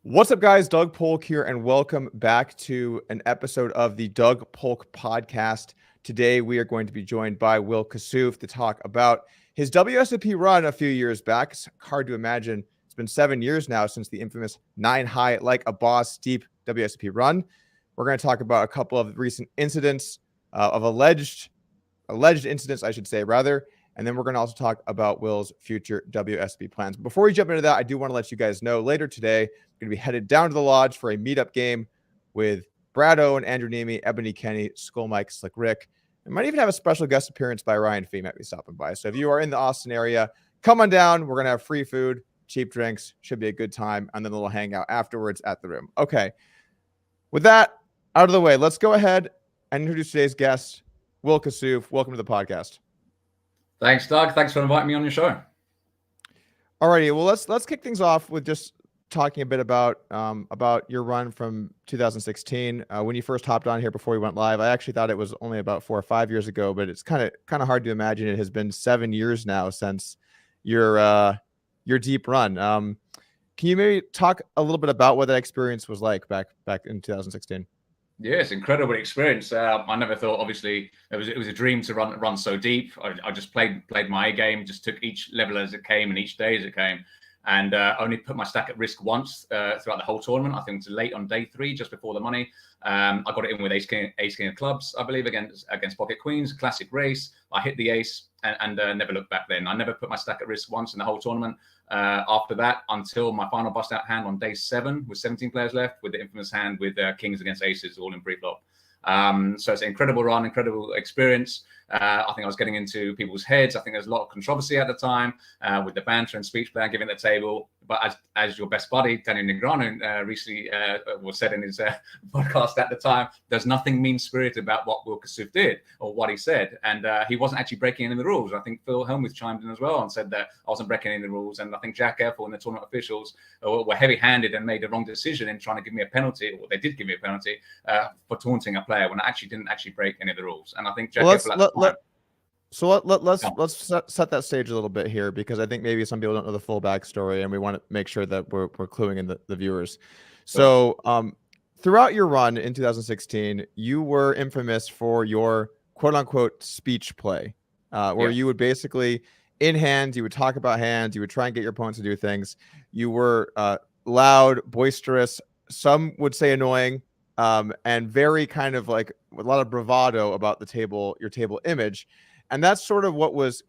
What's up, guys? Doug Polk here, and welcome back to an episode of the Doug Polk podcast. Today, we are going to be joined by Will Kassouf to talk about his WSOP run a few years back. It's hard to imagine. It's been 7 years now since the infamous 9 high like a boss deep WSOP run. We're going to talk about a couple of recent incidents of alleged incidents, I should say, rather. And then we're going to also talk about Will's future WSOP plans. Before we jump into that, I do want to let you guys know later today, I'm going to be headed down to the lodge for a meetup game with Brad Owen, Andrew Nemi, Ebony Kenny, Skull Mike, Slick Rick. I might even have a special guest appearance by Ryan Fee might be stopping by. So if you are in the Austin area, come on down. We're going to have free food, cheap drinks. Should be a good time. And then a little hangout afterwards at the room. Okay. With that out of the way, let's go ahead and introduce today's guest, Will Kassouf. Welcome to the podcast. Thanks, Doug. Thanks for inviting me on your show. Alrighty, well let's kick things off with just talking a bit about your run from 2016 when you first hopped on here before we went live. I actually thought it was only about 4 or 5 years ago, but it's kind of hard to imagine it has been 7 years now since your deep run. Can you maybe talk a little bit about what that experience was like back in 2016? Yes, incredible experience. I never thought, obviously, it was a dream to run so deep. I just played my A game, just took each level as it came and each day as it came, and only put my stack at risk once throughout the whole tournament. I think it was late on day 3, just before the money. I got it in with ace king of clubs, I believe, against pocket queens. Classic race. I hit the ace and never looked back. Then I never put my stack at risk once in the whole tournament. After that, until my final bust out hand on day 7 with 17 players left, with the infamous hand with kings against aces all in pre-flop. So it's an incredible run, incredible experience. I think I was getting into people's heads. I think there's a lot of controversy at the time with the banter and speech player giving the table. But as your best buddy, Daniel Negreanu, recently was said in his podcast at the time, there's nothing mean-spirited about what Will Kassouf did or what he said. And he wasn't actually breaking any of the rules. I think Phil Hellmuth chimed in as well and said that I wasn't breaking any of the rules. And I think Jack Ethel and the tournament officials were heavy-handed and made the wrong decision in trying to give me a penalty, or they did give me a penalty for taunting a player when I actually didn't break any of the rules. And I think Jack Ethel let's set that stage a little bit here, because I think maybe some people don't know the full backstory, and we want to make sure that we're cluing in the viewers. So throughout your run in 2016, you were infamous for your quote-unquote speech play, where you would basically, in hands, you would talk about hands, you would try and get your opponents to do things. You were loud, boisterous, some would say annoying, and very kind of like with a lot of bravado about your table image. And that's sort of what was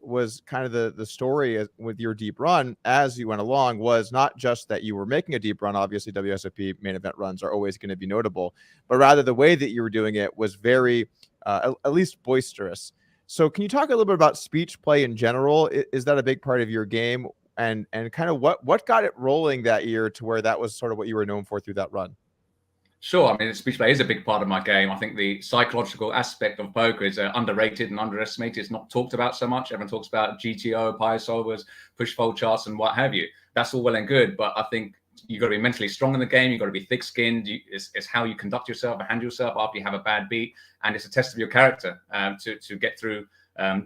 kind of the story with your deep run as you went along, was not just that you were making a deep run. Obviously, WSOP main event runs are always going to be notable, but rather the way that you were doing it was very, at least boisterous. So can you talk a little bit about speech play in general? Is that a big part of your game? And kind of what got it rolling that year to where that was sort of what you were known for through that run? Sure. I mean, speech play is a big part of my game. I think the psychological aspect of poker is underrated and underestimated. It's not talked about so much. Everyone talks about GTO, pie solvers, push fold charts, and what have you. That's all well and good, but I think you've got to be mentally strong in the game. You've got to be thick-skinned. It's how you conduct yourself and handle yourself after you have a bad beat, and it's a test of your character to get through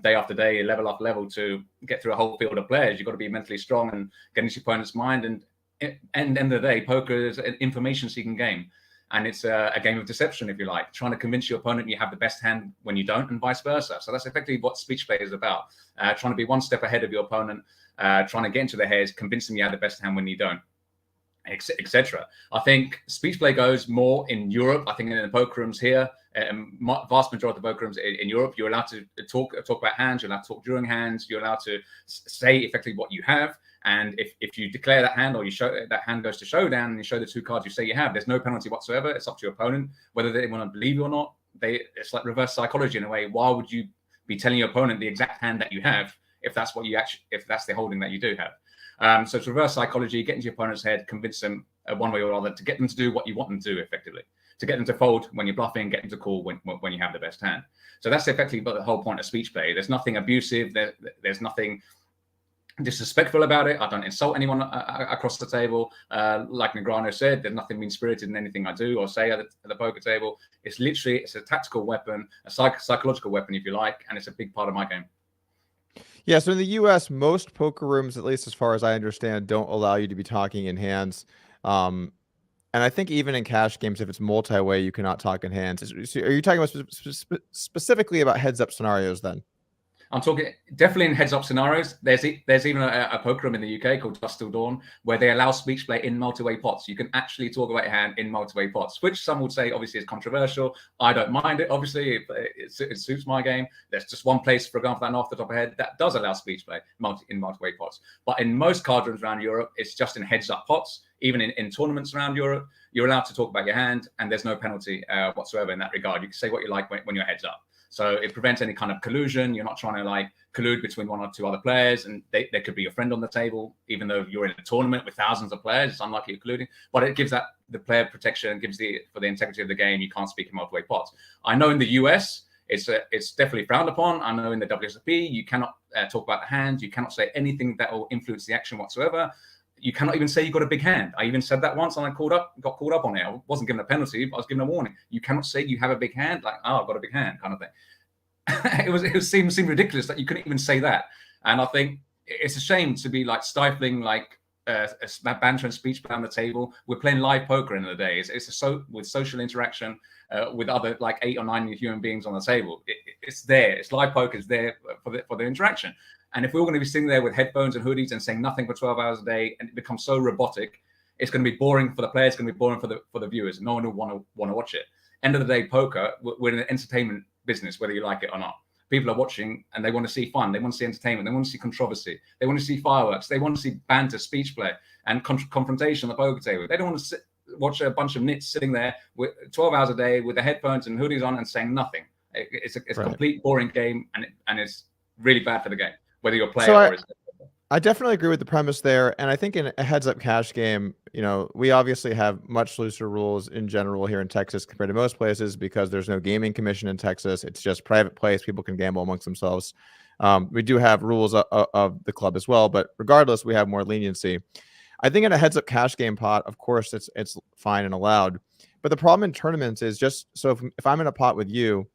day after day, level after level, to get through a whole field of players. You've got to be mentally strong and get into your opponent's mind. And at the end of the day, poker is an information-seeking game. And it's a game of deception, if you like, trying to convince your opponent you have the best hand when you don't, and vice versa. So that's effectively what speech play is about, trying to be one step ahead of your opponent, trying to get into their heads, convince them you have the best hand when you don't, etc. I think speech play goes more in Europe. I think in the poker rooms here, vast majority of the poker rooms in Europe, you're allowed to talk about hands, you're allowed to talk during hands, you're allowed to say effectively what you have. And if you declare that hand, or you show that hand goes to showdown, and you show the 2 cards you say you have, there's no penalty whatsoever. It's up to your opponent whether they want to believe you or not. It's like reverse psychology in a way. Why would you be telling your opponent the exact hand that you have if that's the holding that you do have? So it's reverse psychology. Get into your opponent's head, convince them one way or other to get them to do what you want them to do, effectively, to get them to fold when you're bluffing, get them to call when you have the best hand. So that's effectively the whole point of speech play. There's nothing abusive. There's nothing disrespectful about it. I don't insult anyone across the table. Like Negreanu said, there's nothing mean-spirited in anything I do or say at the poker table. It's a tactical weapon, a psychological weapon, if you like, and it's a big part of my game. Yeah, so in the U.S., most poker rooms, at least as far as I understand, don't allow you to be talking in hands. And I think even in cash games, if it's multi-way, you cannot talk in hands. So are you talking about specifically about heads-up scenarios then? I'm talking definitely in heads-up scenarios. There's even a poker room in the UK called Dusk Till Dawn where they allow speech play in multi-way pots. You can actually talk about your hand in multi-way pots, which some would say obviously is controversial. I don't mind it. Obviously, it suits my game. There's just one place, for example, that off the top of my head that does allow speech play in multi-way pots. But in most card rooms around Europe, it's just in heads-up pots. Even in tournaments around Europe, you're allowed to talk about your hand, and there's no penalty whatsoever in that regard. You can say what you like when you're heads up. So it prevents any kind of collusion. You're not trying to like collude between one or two other players, and they could be your friend on the table, even though you're in a tournament with thousands of players. It's unlikely you're colluding, but it gives that the player protection, for the integrity of the game. You can't speak in multi-way pots. I know in the US, it's definitely frowned upon. I know in the WSOP, you cannot talk about the hand. You cannot say anything that will influence the action whatsoever. You cannot even say you got a big hand. I even said that once, and I got called up on it. I wasn't given a penalty, but I was given a warning. You cannot say you have a big hand, like, oh, I've got a big hand, kind of thing. it seemed ridiculous that you couldn't even say that. And I think it's a shame to be like stifling like banter and speech around the table. We're playing live poker in the day. It's with social interaction with other like 8 or 9 human beings on the table. It's there. It's live poker. It's there for the interaction. And if we're going to be sitting there with headphones and hoodies and saying nothing for 12 hours a day, and it becomes so robotic, it's going to be boring for the players. It's going to be boring for the viewers. No one will want to watch it. End of the day, poker, we're in an entertainment business, whether you like it or not. People are watching and they want to see fun. They want to see entertainment. They want to see controversy. They want to see fireworks. They want to see banter, speech play, and confrontation on the poker table. They don't want to watch a bunch of nits sitting there with 12 hours a day with the headphones and hoodies on and saying nothing. It's a complete boring game, and it's really bad for the game, whether you're a player or I definitely agree with the premise there. And I think in a heads-up cash game, we obviously have much looser rules in general here in Texas compared to most places because there's no gaming commission in Texas. It's just private place. People can gamble amongst themselves. We do have rules of the club as well, but regardless, we have more leniency. I think in a heads-up cash game pot, of course, it's fine and allowed. But the problem in tournaments is just so if I'm in a pot with you,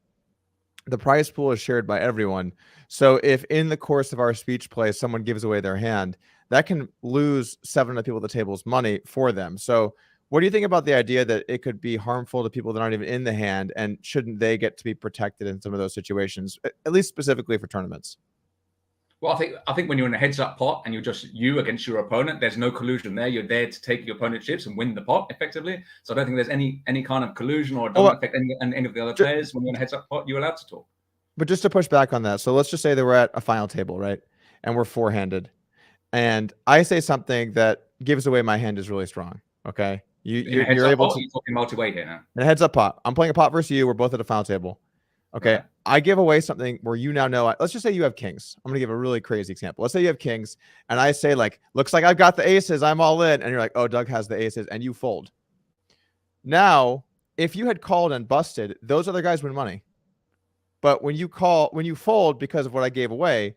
the prize pool is shared by everyone. So if in the course of our speech play, someone gives away their hand, that can lose 7 of the people at the table's money for them. So what do you think about the idea that it could be harmful to people that aren't even in the hand, and shouldn't they get to be protected in some of those situations, at least specifically for tournaments? Well, I think when you're in a heads-up pot and you're just you against your opponent, there's no collusion there. You're there to take your opponent's chips and win the pot effectively. So I don't think there's any kind of collusion, or it doesn't affect any of the other players. When you're in a heads-up pot, you're allowed to talk. But just to push back on that, so let's just say that we're at a final table, right? And we're four-handed. And I say something that gives away my hand is really strong, okay? You're able to... You're talking multi-way here now. In a heads-up pot. I'm playing a pot versus you. We're both at a final table. Okay, right. I give away something where you now know. Let's just say you have kings. I'm going to give a really crazy example. Let's say you have kings, and I say, like, looks like I've got the aces. I'm all in. And you're like, oh, Doug has the aces, and you fold. Now, if you had called and busted, those other guys win money. But when you fold because of what I gave away,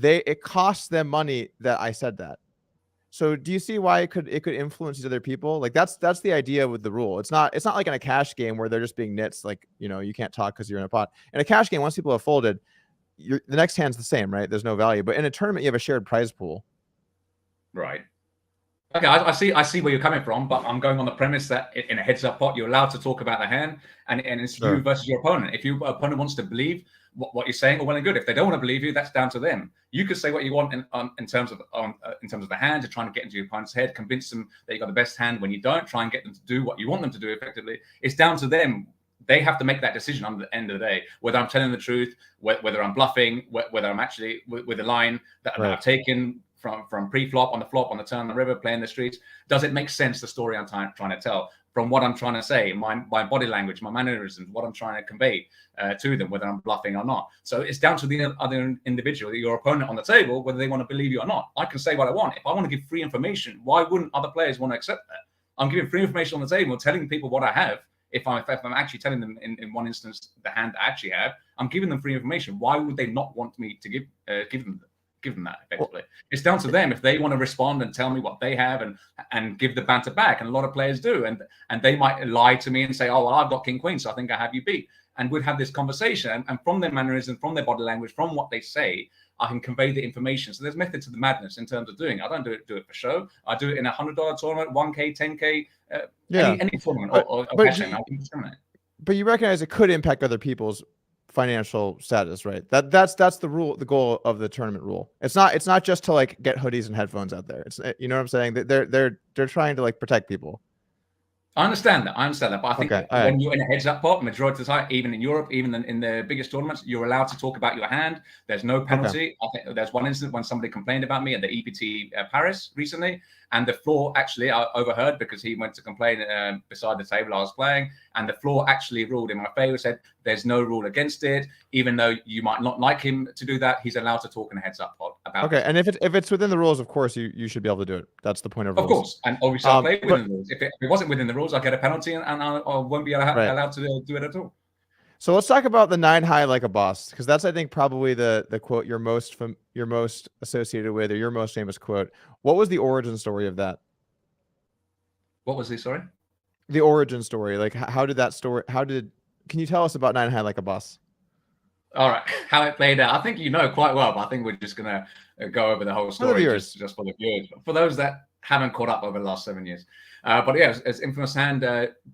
it costs them money that I said that. So do you see why it could influence these other people? Like that's the idea with the rule. It's not like in a cash game where they're just being nits. Like, you can't talk because you're in a pot. In a cash game, once people have folded, the next hand's the same, right? There's no value. But in a tournament, you have a shared prize pool. Right. Okay, I see where you're coming from, but I'm going on the premise that in a heads-up pot, you're allowed to talk about the hand, and it's you versus your opponent. If your opponent wants to believe what you're saying, well and good. If they don't want to believe you, that's down to them. You could say what you want in terms of the hand, to try and get into your opponent's head, convince them that you got the best hand when you don't. Try and get them to do what you want them to do effectively. It's down to them. They have to make that decision on the end of the day, whether I'm telling the truth, whether I'm bluffing, whether I'm actually with a line that I've taken from pre-flop, on the flop, on the turn, on the river, playing the streets. Does it make sense, the story I'm trying to tell, from what I'm trying to say, my body language, my mannerisms, what I'm trying to convey to them, whether I'm bluffing or not. So it's down to the other individual, your opponent on the table, whether they want to believe you or not. I can say what I want. If I want to give free information, why wouldn't other players want to accept that? I'm giving free information on the table, telling people what I have. If I'm actually telling them in one instance the hand I actually have, I'm giving them free information. Why would they not want me to give them that effectively? It's down to them if they want to respond and tell me what they have and give the banter back. And a lot of players do, and they might lie to me and say, oh, well, I've got king queen, so I think I have you beat. And we'd have this conversation, and from their mannerisms, from their body language, from what they say, I can convey the information. So there's method to the madness in terms of doing it. I don't do it for show. I do it in a $100 tournament, 1K, 10K Yeah. any tournament But or but cash game, you, I wouldn't discriminate. but you recognize it could impact other people's financial status, right? That's the rule, the goal of the tournament rule. It's not just to like get hoodies and headphones out there. It's, you know what I'm saying? They're trying to like protect people. I understand that. But I think Okay, all right. when you're in a heads-up pot, majority of the time, even in Europe, even in the biggest tournaments, you're allowed to talk about your hand. There's no penalty. I think there's one incident when somebody complained about me at the EPT Paris recently, and the floor actually, I overheard because he went to complain beside the table I was playing, and the floor actually ruled in my favor, said there's no rule against it. Even though you might not like him to do that, he's allowed to talk in a heads-up pot about Okay, it. and if it's within the rules, of course you should be able to do it. That's the point of rules. Of course, and obviously I'll play But within the rules. If it wasn't within the rules, I'll get a penalty, and I won't be right. allowed to do it at all. So let's talk about the 9 high like a boss, because that's, I think, probably the quote you're most associated with, or your most famous quote. What was the origin story of that? What was he? Sorry. The origin story, like how did that story? Can you tell us about 9 high like a boss? All right, how it played out. I think you know quite well, but I think we're just gonna go over the whole story just for the viewers, for those that haven't caught up over the last 7 years. But yeah, it's infamous hand.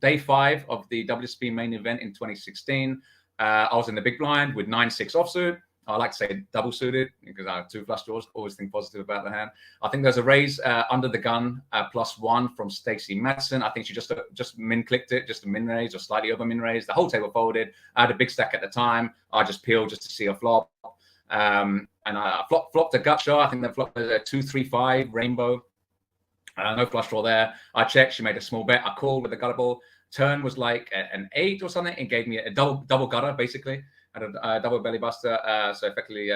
Day 5 of the WSOP Main event in 2016. I was in the big blind with 9-6 offsuit. I like to say double suited because I have 2 flush draws. Always think positive about the hand. I think there's a raise under the gun +1 from Stacey Madsen. I think she just min clicked it, just a min raise or slightly over min raise. The whole table folded. I had a big stack at the time. I just peeled just to see a flop, and I flopped a gut shot. I think that flopped a 2-3-5 rainbow. No flush draw there. I checked. She made a small bet. I called with a gutter ball. Turn was like an 8 or something. It gave me a double gutter basically. Had a double belly buster, so effectively,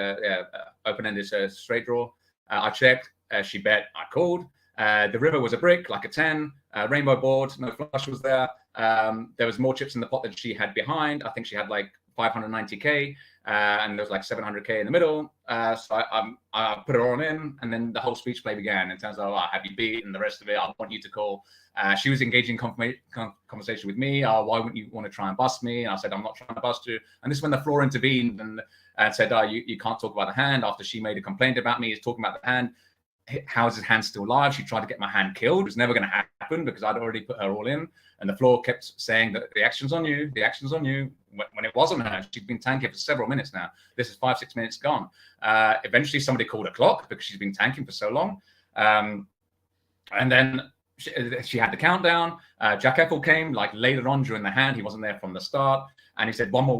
open-ended straight draw. I checked, she bet, I called. The river was a brick, like a 10, rainbow board, no flush was there. There was more chips in the pot than she had behind. I think she had like 590K, and there was like 700K in the middle. So I put her on in, and then the whole speech play began in terms of, oh, have you beat, and the rest of it, I want you to call. She was engaging conversation with me. Why wouldn't you want to try and bust me? And I said, I'm not trying to bust you. And this is when the floor intervened and said, you can't talk about the hand. After she made a complaint about me, he's talking about the hand. How is his hand still live? She tried to get my hand killed. It was never going to happen because I'd already put her all in. And the floor kept saying that the action's on you, the action's on you, when it wasn't her. She'd been tanking for several minutes now. This is 5-6 minutes gone. Eventually, somebody called a clock because she's been tanking for so long. And then she had the countdown. Jack Ethel came like later on during the hand. He wasn't there from the start. And he said, one more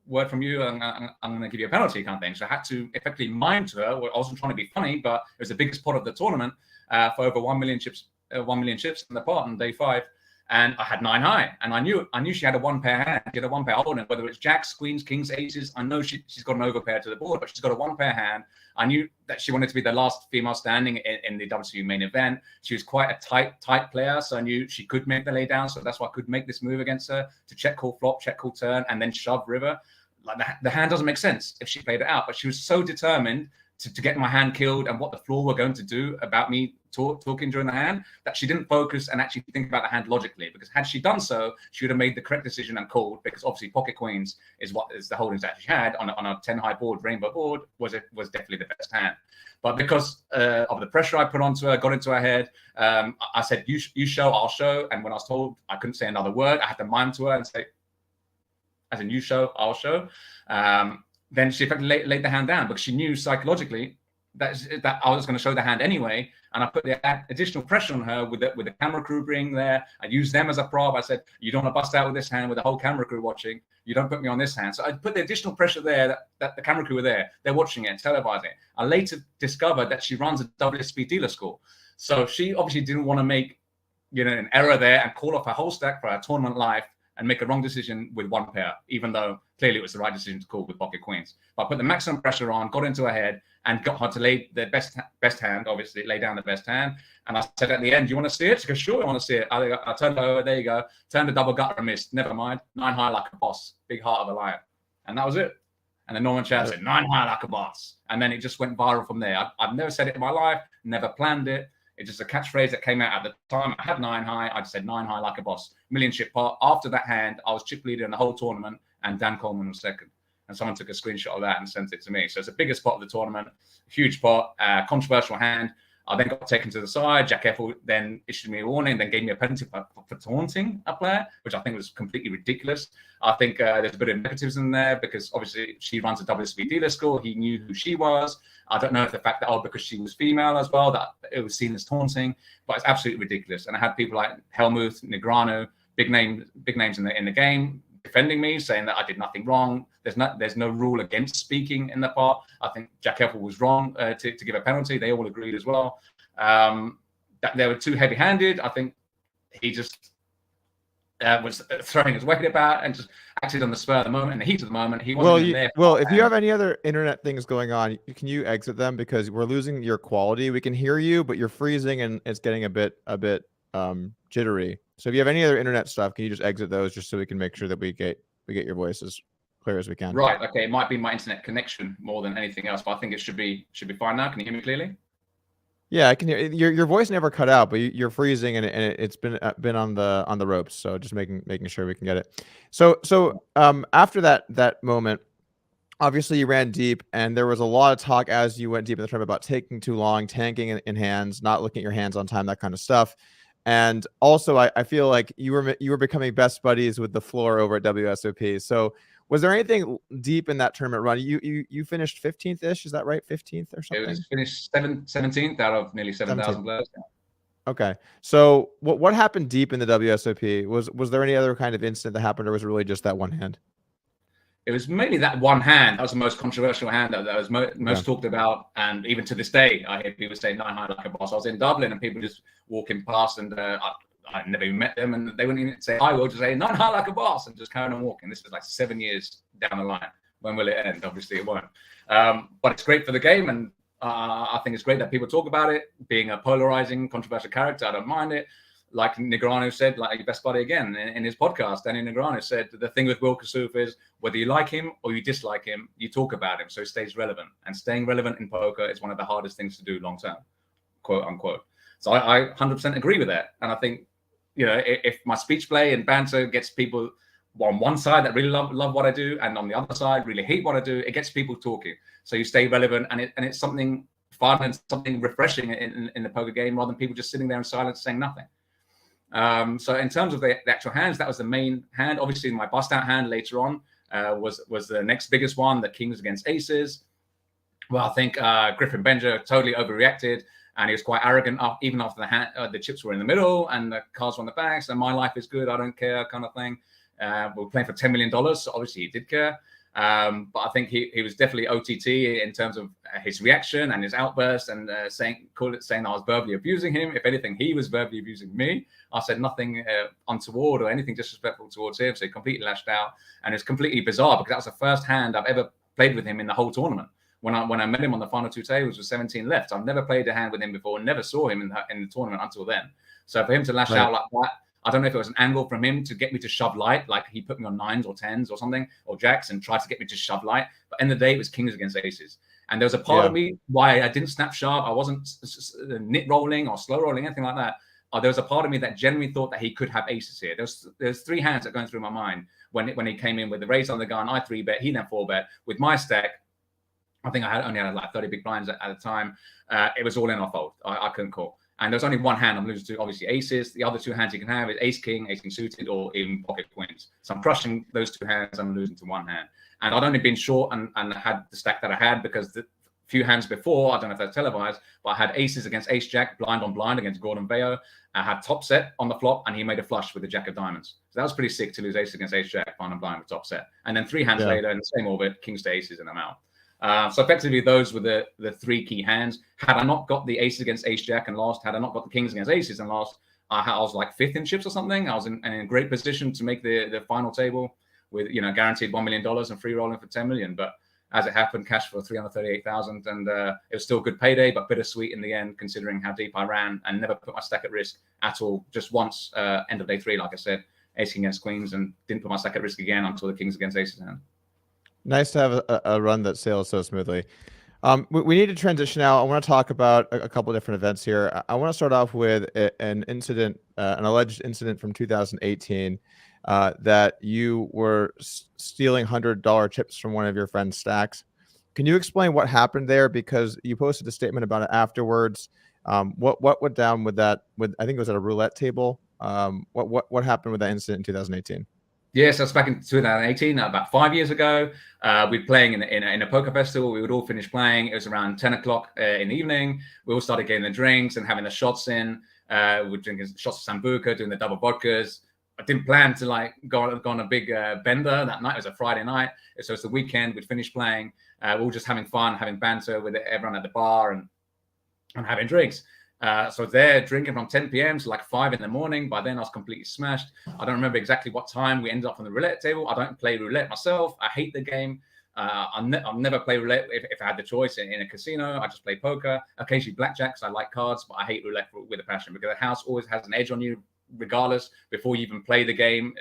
word from you, and I'm going to give you a penalty kind of thing. So I had to effectively mime to her. I wasn't trying to be funny, but it was the biggest pot of the tournament for over 1 million chips in the pot on day 5. And I had 9 high, and I knew she had a 1-pair hand. She had a 1-pair opponent, whether it's jacks, queens, kings, aces. I know she's got an overpair to the board, but she's got a 1-pair hand. I knew that she wanted to be the last female standing in the WSOP main event. She was quite a tight player, so I knew she could make the lay down. So that's why I could make this move against her to check call flop, check call turn, and then shove river. Like the hand doesn't make sense if she played it out, but she was so determined to get my hand killed and what the floor were going to do about me talking during the hand, that she didn't focus and actually think about the hand logically. Because had she done so, she would have made the correct decision and called, because obviously pocket queens is the holdings that she had on a 10 high board, rainbow board, was definitely the best hand. But because of the pressure I put onto her, got into her head, I said, you show, I'll show. And when I was told I couldn't say another word, I had to mime to her and say, as in, you show, I'll show. Then she effectively laid the hand down because she knew psychologically that I was going to show the hand anyway. And I put the additional pressure on her with the camera crew being there. I used them as a prop. I said, you don't want to bust out with this hand with the whole camera crew watching. You don't put me on this hand. So I put the additional pressure there that the camera crew were there. They're watching it, televising it. I later discovered that she runs a WSOP dealer school. So she obviously didn't want to make an error there and call off her whole stack for her tournament life and make a wrong decision with 1 pair, even though clearly it was the right decision to call with pocket queens. But I put the maximum pressure on, got into her head, and got her to lay the best hand, obviously, lay down the best hand. And I said at the end, do you want to see it? She goes, sure, I want to see it. I turned over, there you go. Turned the double gutter and missed. Never mind. 9 high like a boss. Big heart of a lion. And that was it. And then Norman Chad said, 9 high like a boss. And then it just went viral from there. I've never said it in my life, never planned it. It's just a catchphrase that came out at the time. I had 9 high. I just said 9 high like a boss. Million chip pot. After that hand, I was chip leader in the whole tournament, and Dan Coleman was second. And someone took a screenshot of that and sent it to me. So it's the biggest pot of the tournament, huge pot, controversial hand. I then got taken to the side. Jack Effel then issued me a warning, then gave me a penalty for taunting a player, which I think was completely ridiculous. I think there's a bit of negatives in there because obviously she runs a WSOP dealer school. He knew who she was. I don't know if the fact that, because she was female as well, that it was seen as taunting, but it's absolutely ridiculous. And I had people like Helmuth, Negreanu, big names in the game, defending me, saying that I did nothing wrong. There's no rule against speaking in the part. I think Jack Effel was wrong to give a penalty. They all agreed as well. That they were too heavy-handed. I think he just was throwing his weight about and just acted on the spur of the moment, in the heat of the moment. He wasn't there. Well, if you have any other internet things going on, can you exit them, because we're losing your quality. We can hear you, but you're freezing and it's getting a bit jittery. So if you have any other internet stuff, can you just exit those, just so we can make sure that we get your voice as clear as we can? Right. Okay. It might be my internet connection more than anything else, but I think it should be fine now. Can you hear me clearly? Yeah, I can hear your voice never cut out, but you're freezing and it's been on the ropes. So just making sure we can get it. So after that moment, obviously you ran deep, and there was a lot of talk as you went deep in the tournament about taking too long, tanking in hands, not looking at your hands on time, that kind of stuff. And also, I feel like you were becoming best buddies with the floor over at WSOP. So was there anything deep in that tournament run? You finished 15th-ish, is that right? 15th or something? It was finished 17th out of nearly 7,000 players. Okay. So what happened deep in the WSOP? Was there any other kind of incident that happened, or was it really just that one hand? It was mainly that one hand. That was the most controversial hand that was most talked about. And even to this day, I hear people say 9 high like a boss. I was in Dublin and people just walking past, and I never even met them, and they wouldn't even say hi. We'll just say 9 high like a boss and just carry on walking. This is like 7 years down the line. When will it end? Obviously it won't. But it's great for the game, and I think it's great that people talk about it. Being a polarizing, controversial character, I don't mind it. Like Negreanu said, like your best buddy again in his podcast, Danny Negreanu said, the thing with Will Kassouf is whether you like him or you dislike him, you talk about him, so he stays relevant. And staying relevant in poker is one of the hardest things to do long term, quote unquote. So I 100% agree with that. And I think, if my speech play and banter gets people on one side that really love what I do, and on the other side really hate what I do, it gets people talking. So you stay relevant, and it's something fun and something refreshing in the poker game, rather than people just sitting there in silence saying nothing. So in terms of the actual hands, that was the main hand. Obviously, my bust out hand later on was the next biggest one, the kings against aces. Well, I think Griffin Benger totally overreacted, and he was quite arrogant even after the chips were in the middle and the cards were on the back. So my life is good, I don't care, kind of thing. We were playing for $10 million, so obviously he did care. But I think he was definitely OTT in terms of his reaction and his outburst, and saying I was verbally abusing him. If anything, he was verbally abusing me. I said nothing untoward or anything disrespectful towards him, so he completely lashed out. And it's completely bizarre because that was the first hand I've ever played with him in the whole tournament. When I met him on the final 2 tables with 17 left, I've never played a hand with him before, never saw him in the tournament until then. So for him to lash out like that, I don't know if it was an angle from him to get me to shove light, like he put me on 9s or 10s or something, or jacks, and tried to get me to shove light. But in the day, it was kings against aces. And there was a part of me why I didn't snap sharp. I wasn't nit rolling or slow rolling, anything like that. There was a part of me that genuinely thought that he could have aces here. There's 3 hands that are going through my mind when he came in with the raise on the gun. I 3-bet, he then 4-bet. With my stack, I think I only had like 30 big blinds at the time. It was all in or fold. I couldn't call. And there's only one hand I'm losing to, obviously aces. The other 2 hands you can have is ace king suited, or even pocket queens. So I'm crushing those 2 hands. I'm losing to 1 hand. And I'd only been short and had the stack that I had because the few hands before, I don't know if that's televised, but I had aces against ace jack, blind on blind against Gordon Veo. I had top set on the flop, and he made a flush with the jack of diamonds. So that was pretty sick to lose aces against ace jack, blind on blind with top set. And then 3 hands later in the same orbit, kings to aces, and I'm out. So effectively, those were the 3 key hands. Had I not got the aces against ace jack and lost, had I not got the kings against aces and lost, I was like 5th in chips or something. I was in a great position to make the final table with guaranteed $1 million and free rolling for 10 million. But as it happened, cash for 338,000, and it was still a good payday, but bittersweet in the end, considering how deep I ran and never put my stack at risk at all. Just once, end of day 3, like I said, ace against queens, and didn't put my stack at risk again until the kings against aces hand. Nice to have a run that sails so smoothly. We need to transition now. I want to talk about a couple of different events here. I want to start off with an incident, an alleged incident from 2018, that you were stealing $100 chips from one of your friend's stacks. Can you explain what happened there? Because you posted a statement about it afterwards. What went down with that? With I think it was at a roulette table. What happened with that incident in 2018? Yes, that's back in 2018, about 5 years ago. We were playing in a poker festival. We would all finish playing. It was around 10 o'clock in the evening. We all started getting the drinks and having the shots in. We were drinking shots of Sambuca, doing the double vodkas. I didn't plan to go on a big bender that night. It was a Friday night. So it's the weekend. We'd finished playing. We were just having fun, having banter with everyone at the bar and having drinks. So they're drinking from 10 p.m. to like 5 in the morning. By then, I was completely smashed. I don't remember exactly what time we ended up on the roulette table. I don't play roulette myself. I hate the game. I'll never play roulette if I had the choice in a casino. I just play poker, occasionally blackjack because I like cards, but I hate roulette with a passion because the house always has an edge on you regardless. Before you even play the game,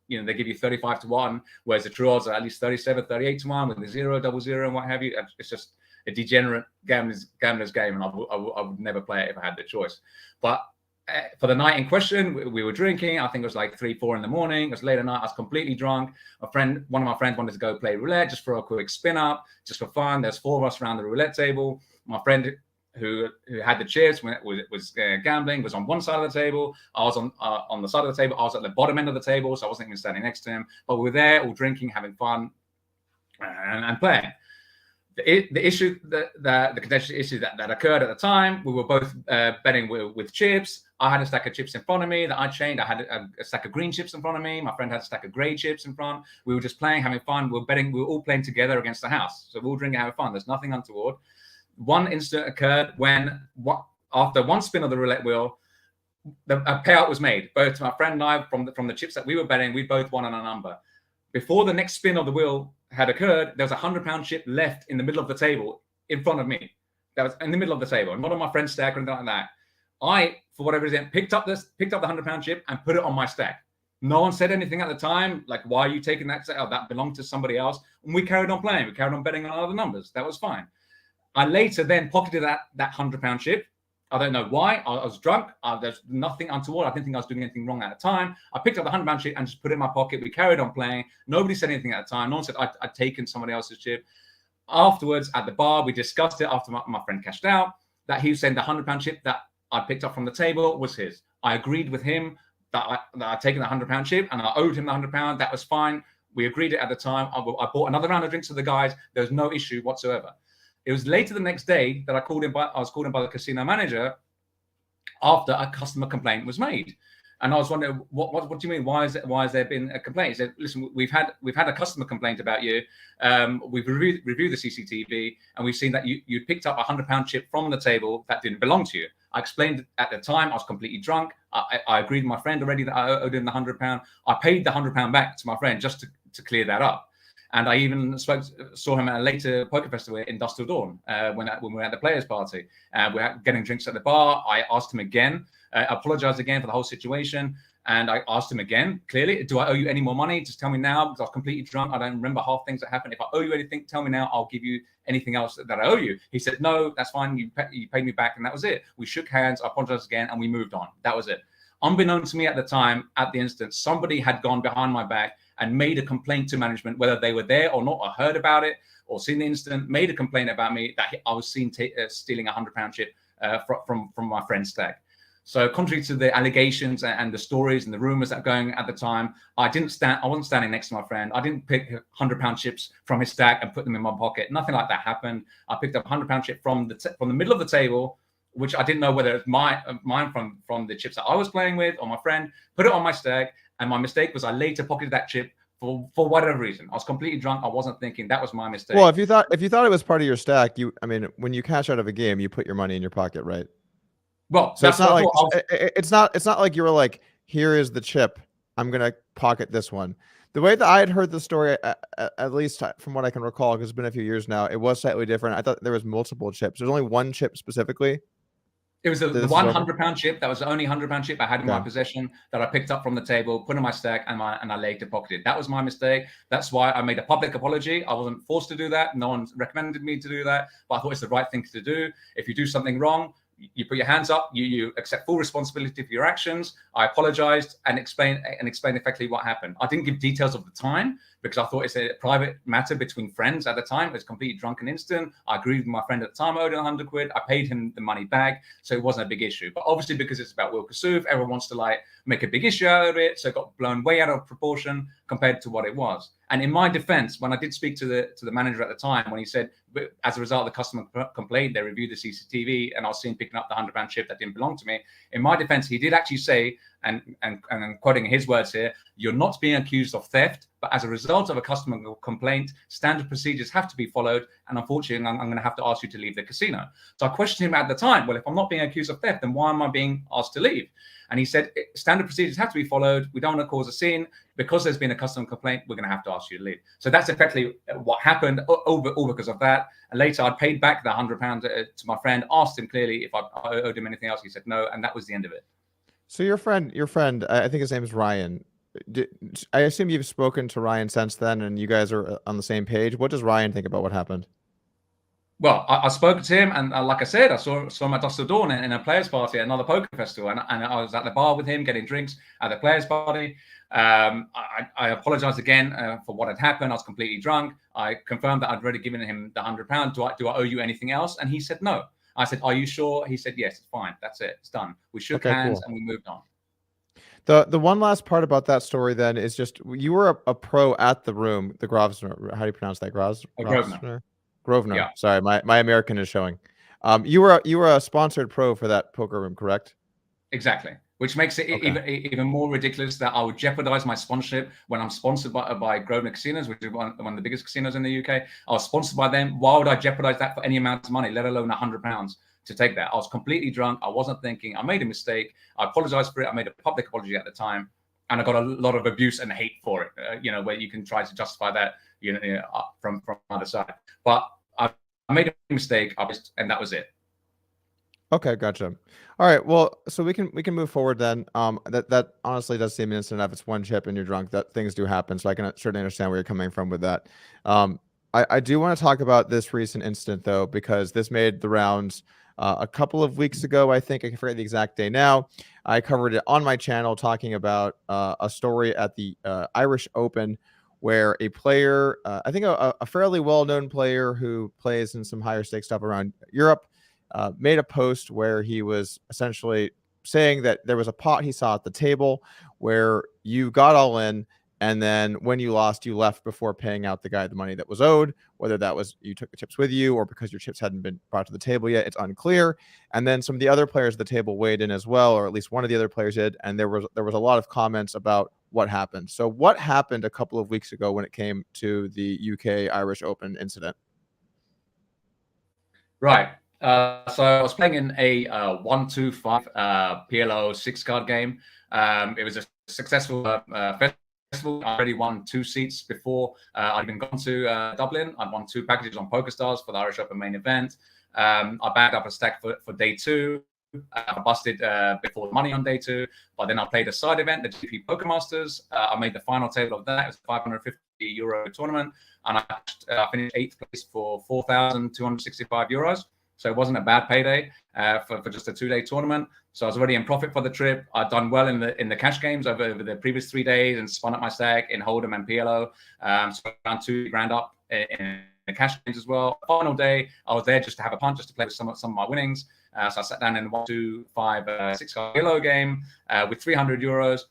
they give you 35 to 1, whereas the true odds are at least 37, 38 to 1 with the 0, double 0 and what have you. It's just a degenerate gambler's game, and I would never play it if I had the choice. But for the night in question, we were drinking. I think it was like 3, 4 in the morning. It was late at night. I was completely drunk. One of my friends wanted to go play roulette just for a quick spin up, just for fun. There's 4 of us around the roulette table. My friend who had the chips was gambling was on one side of the table. I was on the side of the table. I was at the bottom end of the table, so I wasn't even standing next to him. But we were there, all drinking, having fun, and playing. The issue the contentious issue that occurred at the time, we were both betting with chips. I had a stack of chips in front of me that I chained. I had a stack of green chips in front of me. My friend had a stack of gray chips in front. We were just playing, having fun. We were all playing together against the house. So we were all drinking, having fun. There's nothing untoward. One incident occurred when after one spin of the roulette wheel, a payout was made. Both to my friend and I from the chips that we were betting, we both won on a number. Before the next spin of the wheel had occurred, there was a £100 chip left in the middle of the table in front of me. That was in the middle of the table, not on my friend's stack or anything like that. I, for whatever reason, picked up the £100 chip and put it on my stack. No one said anything at the time, like, why are you taking that? Oh, that belonged to somebody else. And we carried on playing. We carried on betting on other numbers. That was fine. I later then pocketed that £100 chip. I don't know why. I was drunk. There's nothing untoward. I didn't think I was doing anything wrong at the time. I picked up the £100 chip and just put it in my pocket. We carried on playing. Nobody said anything at the time. No one said I'd taken somebody else's chip. Afterwards, at the bar, we discussed it after my friend cashed out, that he was saying the £100 chip that I picked up from the table was his. I agreed with him that I'd taken the £100 chip and I owed him the £100. That was fine. We agreed it at the time. I bought another round of drinks to the guys. There was no issue whatsoever. It was later the next day that I was called in by the casino manager after a customer complaint was made. And I was wondering, what do you mean? Why has there been a complaint? He said, listen, we've had a customer complaint about you. We've reviewed the CCTV and we've seen that you picked up a £100 chip from the table that didn't belong to you. I explained at the time I was completely drunk. I agreed with my friend already that I owed him the £100. I paid the £100 back to my friend just to clear that up. And I even saw him at a later poker festival in Dust Till Dawn when we were at the players' party. We were getting drinks at the bar. I asked him again, apologized again for the whole situation. And I asked him again, clearly, do I owe you any more money? Just tell me now, because I was completely drunk. I don't remember half things that happened. If I owe you anything, tell me now. I'll give you anything else that I owe you. He said, no, that's fine. You paid me back. And that was it. We shook hands. I apologized again. And we moved on. That was it. Unbeknownst to me at the time, at the instant, somebody had gone behind my back and made a complaint to management, whether they were there or not, or heard about it, or seen the incident, made a complaint about me that I was seen stealing a £100 chip from my friend's stack. So contrary to the allegations and the stories and the rumors that were going at the time, I wasn't standing next to my friend. I didn't pick £100 chips from his stack and put them in my pocket. Nothing like that happened. I picked up a £100 chip from the middle of the table, which I didn't know whether it was mine from the chips that I was playing with or my friend, put it on my stack. And my mistake was I later pocketed that chip for whatever reason. I was completely drunk. I wasn't thinking. That was my mistake. Well, if you thought it was part of your stack, when you cash out of a game, you put your money in your pocket, right? Well, so it's not like it's not like you were like, here is the chip. I'm gonna pocket this one. The way that I had heard the story, at least from what I can recall, because it's been a few years now, it was slightly different. I thought there was multiple chips. There's only one chip specifically. It was the £100 chip. That was the only £100 chip I had in my possession that I picked up from the table, put in my stack, and I later pocketed. That was my mistake. That's why I made a public apology. I wasn't forced to do that. No one recommended me to do that, but I thought it's the right thing to do. If you do something wrong, you put your hands up. You accept full responsibility for your actions. I apologized and explained effectively what happened. I didn't give details of the time because I thought it's a private matter between friends at the time. It was completely drunken instant. I agreed with my friend at the time, I owed him 100 quid. I paid him the money back, so it wasn't a big issue. But obviously, because it's about Will Kassouf, everyone wants to like make a big issue out of it, so it got blown way out of proportion compared to what it was. And in my defense, when I did speak to the manager at the time, when he said, as a result of the customer complaint, they reviewed the CCTV and I was seen picking up the £100 chip that didn't belong to me. In my defense, he did actually say, and I'm quoting his words here, "You're not being accused of theft, but as a result of a customer complaint, standard procedures have to be followed. And unfortunately, I'm going to have to ask you to leave the casino." So I questioned him at the time, well, if I'm not being accused of theft, then why am I being asked to leave? And he said, standard procedures have to be followed. We don't want to cause a scene. Because there's been a customer complaint, we're going to have to ask you to leave. So that's effectively what happened, all because of that. And later, I paid back the £100 to my friend, asked him clearly if I owed him anything else. He said no, and that was the end of it. So your friend, I think his name is Ryan. I assume you've spoken to Ryan since then, and you guys are on the same page. What does Ryan think about what happened? Well, I spoke to him, and like I said, I saw him at Dusk Till Dawn in a players' party at another poker festival, and I was at the bar with him getting drinks at the players' party. I apologized again for what had happened. I was completely drunk. I confirmed that I'd already given him the £100. Do I owe you anything else? And he said no. I said, "Are you sure?" He said, "Yes, it's fine. That's it. It's done." We shook hands and we moved on. The one last part about that story then is just you were a pro at the room, the Grosvenor. How do you pronounce that? Grosvenor. Grosvenor. Yeah. Sorry, my American is showing. You were a sponsored pro for that poker room, correct? Exactly. Which makes it even more ridiculous that I would jeopardize my sponsorship when I'm sponsored by Grosvenor Casinos, which is one of the biggest casinos in the UK. I was sponsored by them. Why would I jeopardize that for any amount of money, let alone £100 to take that? I was completely drunk. I wasn't thinking. I made a mistake. I apologized for it. I made a public apology at the time, and I got a lot of abuse and hate for it. Where you can try to justify that, from either side. But I made a mistake, and that was it. Okay, gotcha. All right, well, so we can move forward then. That honestly does seem instant enough. It's one chip and you're drunk. That things do happen, so I can certainly understand where you're coming from with that. I do want to talk about this recent incident though, because this made the rounds a couple of weeks ago. I think I can forget the exact day now. I covered it on my channel talking about a story at the Irish Open where a player, I think a fairly well-known player who plays in some higher stakes stuff around Europe, made a post where he was essentially saying that there was a pot he saw at the table where you got all in, and then when you lost, you left before paying out the guy the money that was owed. Whether that was you took the chips with you or because your chips hadn't been brought to the table yet, it's unclear. And then some of the other players at the table weighed in as well, or at least one of the other players did, and there was a lot of comments about what happened. So what happened a couple of weeks ago when it came to the UK Irish Open incident? Right. So I was playing in a 1-2-5 PLO 6-card game. It was a successful festival. I already won 2 seats before I'd even gone to Dublin. I'd won 2 packages on PokerStars for the Irish Open Main event. I bagged up a stack for day 2. I busted before the money on day 2, but then I played a side event, the GP Poker Masters. I made the final table of that. It was a €550 tournament, and I finished 8th place for €4,265. So it wasn't a bad payday for just a 2-day tournament. So I was already in profit for the trip. I'd done well in the cash games over the previous 3 days and spun up my stack in Hold'em and PLO. So around $2,000 up in the cash games as well. Final day, I was there just to have a punt, just to play with some of my winnings. So I sat down in the 1-2-5 6-card PLO game with €300.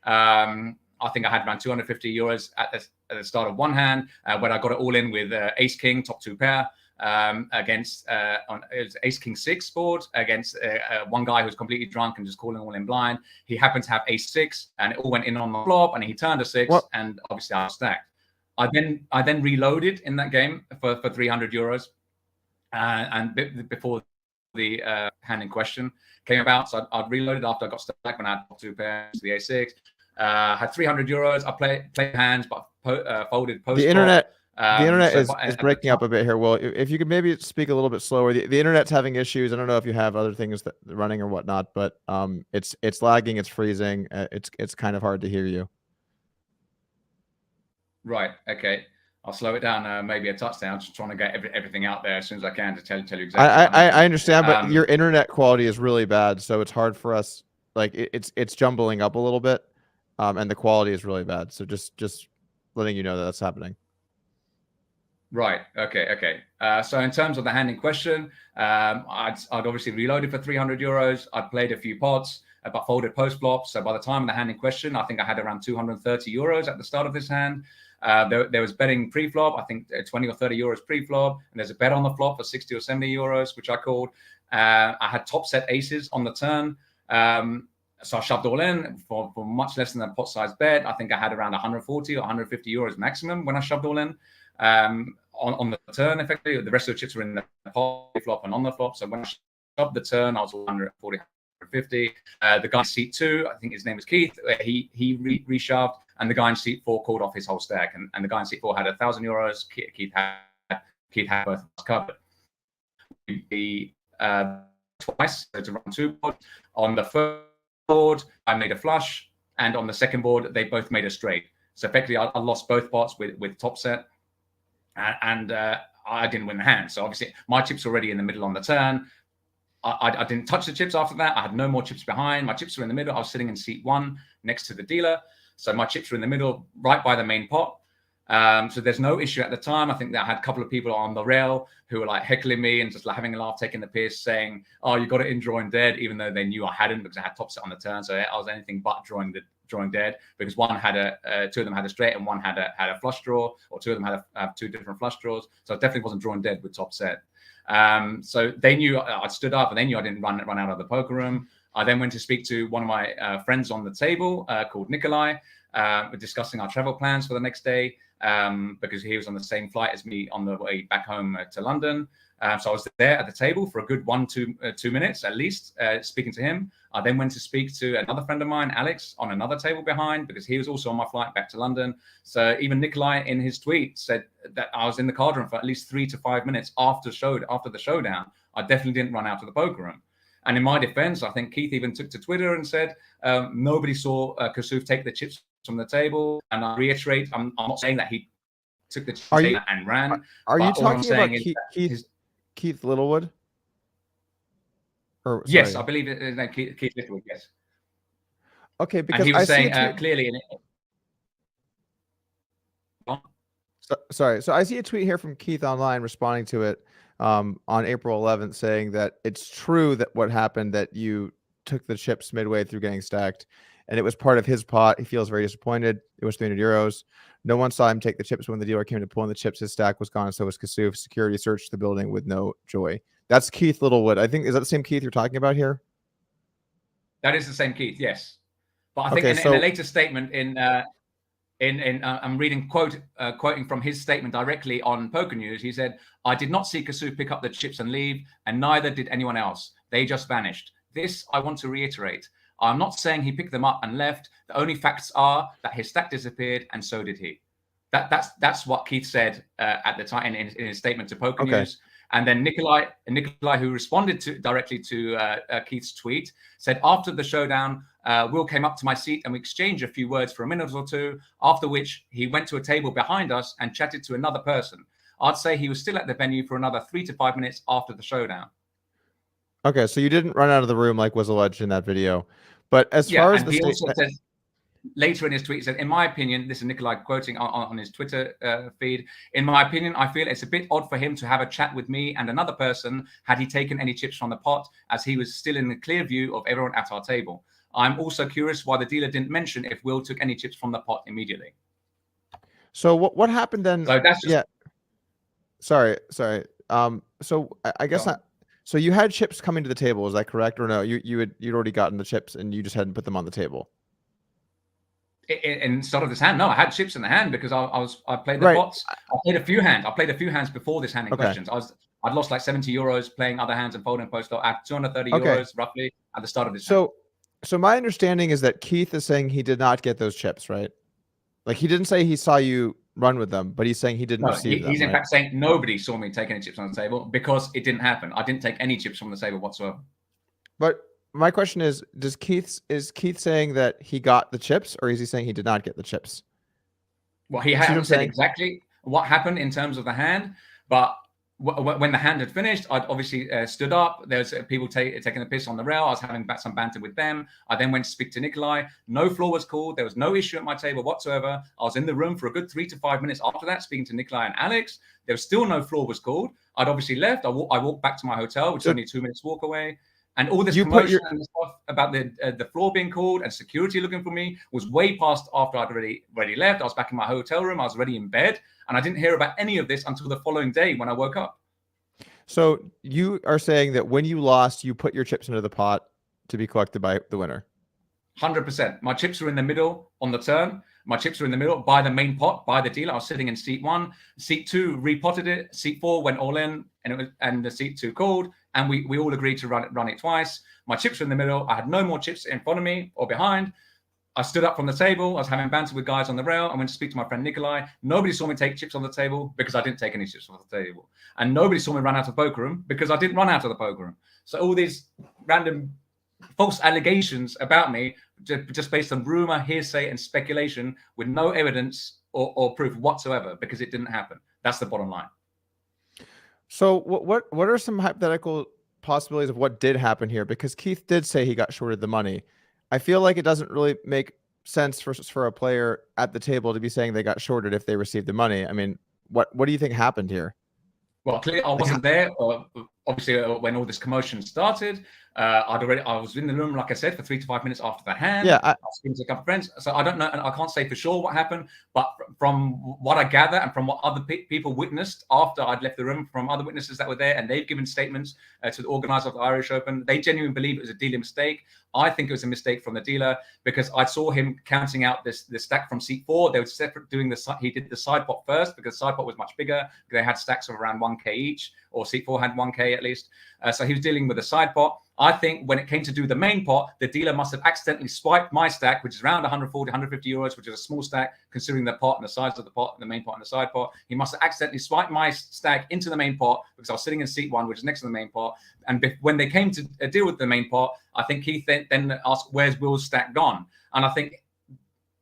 I think I had around €250 at the start of one hand, when I got it all in with Ace King, top 2 pair. Against it was Ace King 6 board against one guy who was completely drunk and just calling all in blind. He happened to have Ace 6 and it all went in on the flop, and he turned a 6. What? And obviously I was stacked. I then reloaded in that game for €300 and before the hand in question came about. So I'd reloaded after I got stacked when I had top 2 pairs, the A6. Had €300. I played hands, but folded post. The internet is breaking up a bit here. Well, if you could maybe speak a little bit slower. The internet's having issues. I don't know if you have other things that running or whatnot, but it's lagging, it's freezing. It's kind of hard to hear you. Right. Okay. I'll slow it down. Maybe a touchdown. Just trying to get everything out there as soon as I can to tell you exactly. I understand, but your internet quality is really bad, so it's hard for us. Like it's jumbling up a little bit, and the quality is really bad. So just letting you know that that's happening. Right. Okay. So in terms of the hand in question, I'd obviously reloaded for 300 euros. I'd played a few pots, but folded post flop. So by the time of the hand in question, I think I had around 230 euros at the start of this hand. There was betting pre-flop, I think 20 or 30 euros pre-flop, and there's a bet on the flop for 60 or 70 euros, which I called. I had top set aces on the turn. So I shoved all in for much less than a pot size bet. I think I had around 140 or 150 euros maximum when I shoved all in. On the turn, effectively, the rest of the chips were in the pot flop and on the flop. So when I shoved the turn, I was 140, 150. The guy in seat 2, I think his name is Keith, he reshoved, and the guy in seat 4 called off his whole stack. And the guy in seat 4 had 1,000 euros. Keith had both covered. Twice to run 2 boards. On the first board, I made a flush, and on the second board, they both made a straight. So effectively, I lost both pots with top set. And I didn't win the hand. So obviously my chips were already in the middle on the turn. I didn't touch the chips after that. I had no more chips behind. My chips were in the middle. I was sitting in seat 1 next to the dealer. So my chips were in the middle, right by the main pot. So there's no issue at the time. I think that I had a couple of people on the rail who were like heckling me and just like having a laugh, taking the piss, saying, "Oh, you got it in drawing dead," even though they knew I hadn't because I had top set on the turn. So I was anything but drawing dead, because one had two of them had a straight and one had a flush draw, or two of them had 2 different flush draws. So I definitely wasn't drawing dead with top set. So they knew I'd stood up, and they knew I didn't run out of the poker room. I then went to speak to one of my friends on the table called Nikolai. We're discussing our travel plans for the next day, because he was on the same flight as me on the way back home to London. So I was there at the table for a good 2 minutes at least, speaking to him. I then went to speak to another friend of mine, Alex, on another table behind, because he was also on my flight back to London. So even Nikolai in his tweet said that I was in the card room for at least 3 to 5 minutes after the showdown. I definitely didn't run out of the poker room. And in my defense, I think Keith even took to Twitter and said nobody saw Kassouf take the chips from the table. And I reiterate, I'm not saying that he took the chips and ran. Are you talking about Keith Littlewood? Or, yes, I believe his name Keith Littlewood. Yes. Okay, because and he was saying clearly in it. Sorry. So I see a tweet here from Keith online responding to it on April 11th, saying that it's true that what happened, that you took the chips midway through getting stacked, and it was part of his pot. He feels very disappointed. It was 300 euros. No one saw him take the chips when the dealer came to pull in the chips. His stack was gone, so was Kassouf. Security searched the building with no joy. That's Keith Littlewood. I think, is that the same Keith you're talking about here? That is the same Keith, yes. But I think in a later statement I'm reading quoting from his statement directly on Poker News. He said, "I did not see Kassouf pick up the chips and leave, and neither did anyone else. They just vanished. This I want to reiterate. I'm not saying he picked them up and left. The only facts are that his stack disappeared, and so did he." That's what Keith said at the time in his statement to Poker News. And then Nikolai, who responded directly to Keith's tweet, said, "After the showdown, Will came up to my seat and we exchanged a few words for a minute or two, after which he went to a table behind us and chatted to another person. I'd say he was still at the venue for another 3 to 5 minutes after the showdown." Okay, so you didn't run out of the room like was alleged in that video. But as far as he also says, later in his tweet, he said, "In my opinion," this is Nikolai quoting on his Twitter feed, "In my opinion, I feel it's a bit odd for him to have a chat with me and another person had he taken any chips from the pot, as he was still in the clear view of everyone at our table. I'm also curious why the dealer didn't mention if Will took any chips from the pot immediately." So what happened then? So that's just, Sorry. So I guess not. So you had chips coming to the table, is that correct? Or no, you'd already gotten the chips and you just hadn't put them on the table? In start of this hand, no, I had chips in the hand because I played the pots. I played a few hands before this hand in questions. I'd lost like 70 euros playing other hands and folding post at 230 euros roughly at the start of this hand. So my understanding is that Keith is saying he did not get those chips, right? Like he didn't say he saw you run with them, but he's saying he didn't receive them. He's in fact saying nobody saw me take any chips on the table because it didn't happen. I didn't take any chips from the table whatsoever. But my question is Keith saying that he got the chips, or is he saying he did not get the chips? Well, he hasn't said exactly what happened in terms of the hand, but when the hand had finished, I'd obviously stood up. There was people taking the piss on the rail. I was having some banter with them. I then went to speak to Nikolai. No floor was called. There was no issue at my table whatsoever. I was in the room for a good 3 to 5 minutes after that, speaking to Nikolai and Alex. There was still no floor was called. I'd obviously left. I walked back to my hotel, which is only a 2 minutes walk away. And all this commotion and stuff about the floor being called and security looking for me was way past after I'd already left. I was back in my hotel room. I was already in bed. And I didn't hear about any of this until the following day when I woke up. So you are saying that when you lost, you put your chips into the pot to be collected by the winner? 100%. My chips were in the middle on the turn. My chips were in the middle by the main pot, by the dealer. I was sitting in seat 1. Seat 2 repotted it. Seat 4 went all in, and the seat 2 called. And we all agreed to run it twice. My chips were in the middle. I had no more chips in front of me or behind. I stood up from the table. I was having banter with guys on the rail. I went to speak to my friend Nikolai. Nobody saw me take chips on the table because I didn't take any chips off the table. And nobody saw me run out of the poker room because I didn't run out of the poker room. So all these random false allegations about me, just based on rumor, hearsay, and speculation with no evidence or proof whatsoever, because it didn't happen. That's the bottom line. So what are some hypothetical possibilities of what did happen here? Because Keith did say he got shorted the money. I feel like it doesn't really make sense for a player at the table to be saying they got shorted if they received the money. I mean, what do you think happened here? Well, clearly I wasn't there. Obviously, when all this commotion started, I was in the room, like I said, for 3 to 5 minutes after the hand. Yeah, I was speaking to a couple of friends, so I don't know, and I can't say for sure what happened. But from what I gather and from what other people witnessed after I'd left the room, from other witnesses that were there, and they've given statements to the organizer of the Irish Open, they genuinely believe it was a dealer mistake. I think it was a mistake from the dealer because I saw him counting out this stack from seat 4. They were separate doing he did the side pot first because the side pot was much bigger. They had stacks of around 1K each, or seat 4 had 1K at least. So he was dealing with the side pot. I think when it came to do the main pot, the dealer must have accidentally swiped my stack, which is around 140, 150 euros, which is a small stack considering the pot and the size of the pot, and the main pot and the side pot. He must have accidentally swiped my stack into the main pot because I was sitting in seat 1, which is next to the main pot. And when they came to deal with the main pot, I think he then asked, "Where's Will's stack gone?" And I think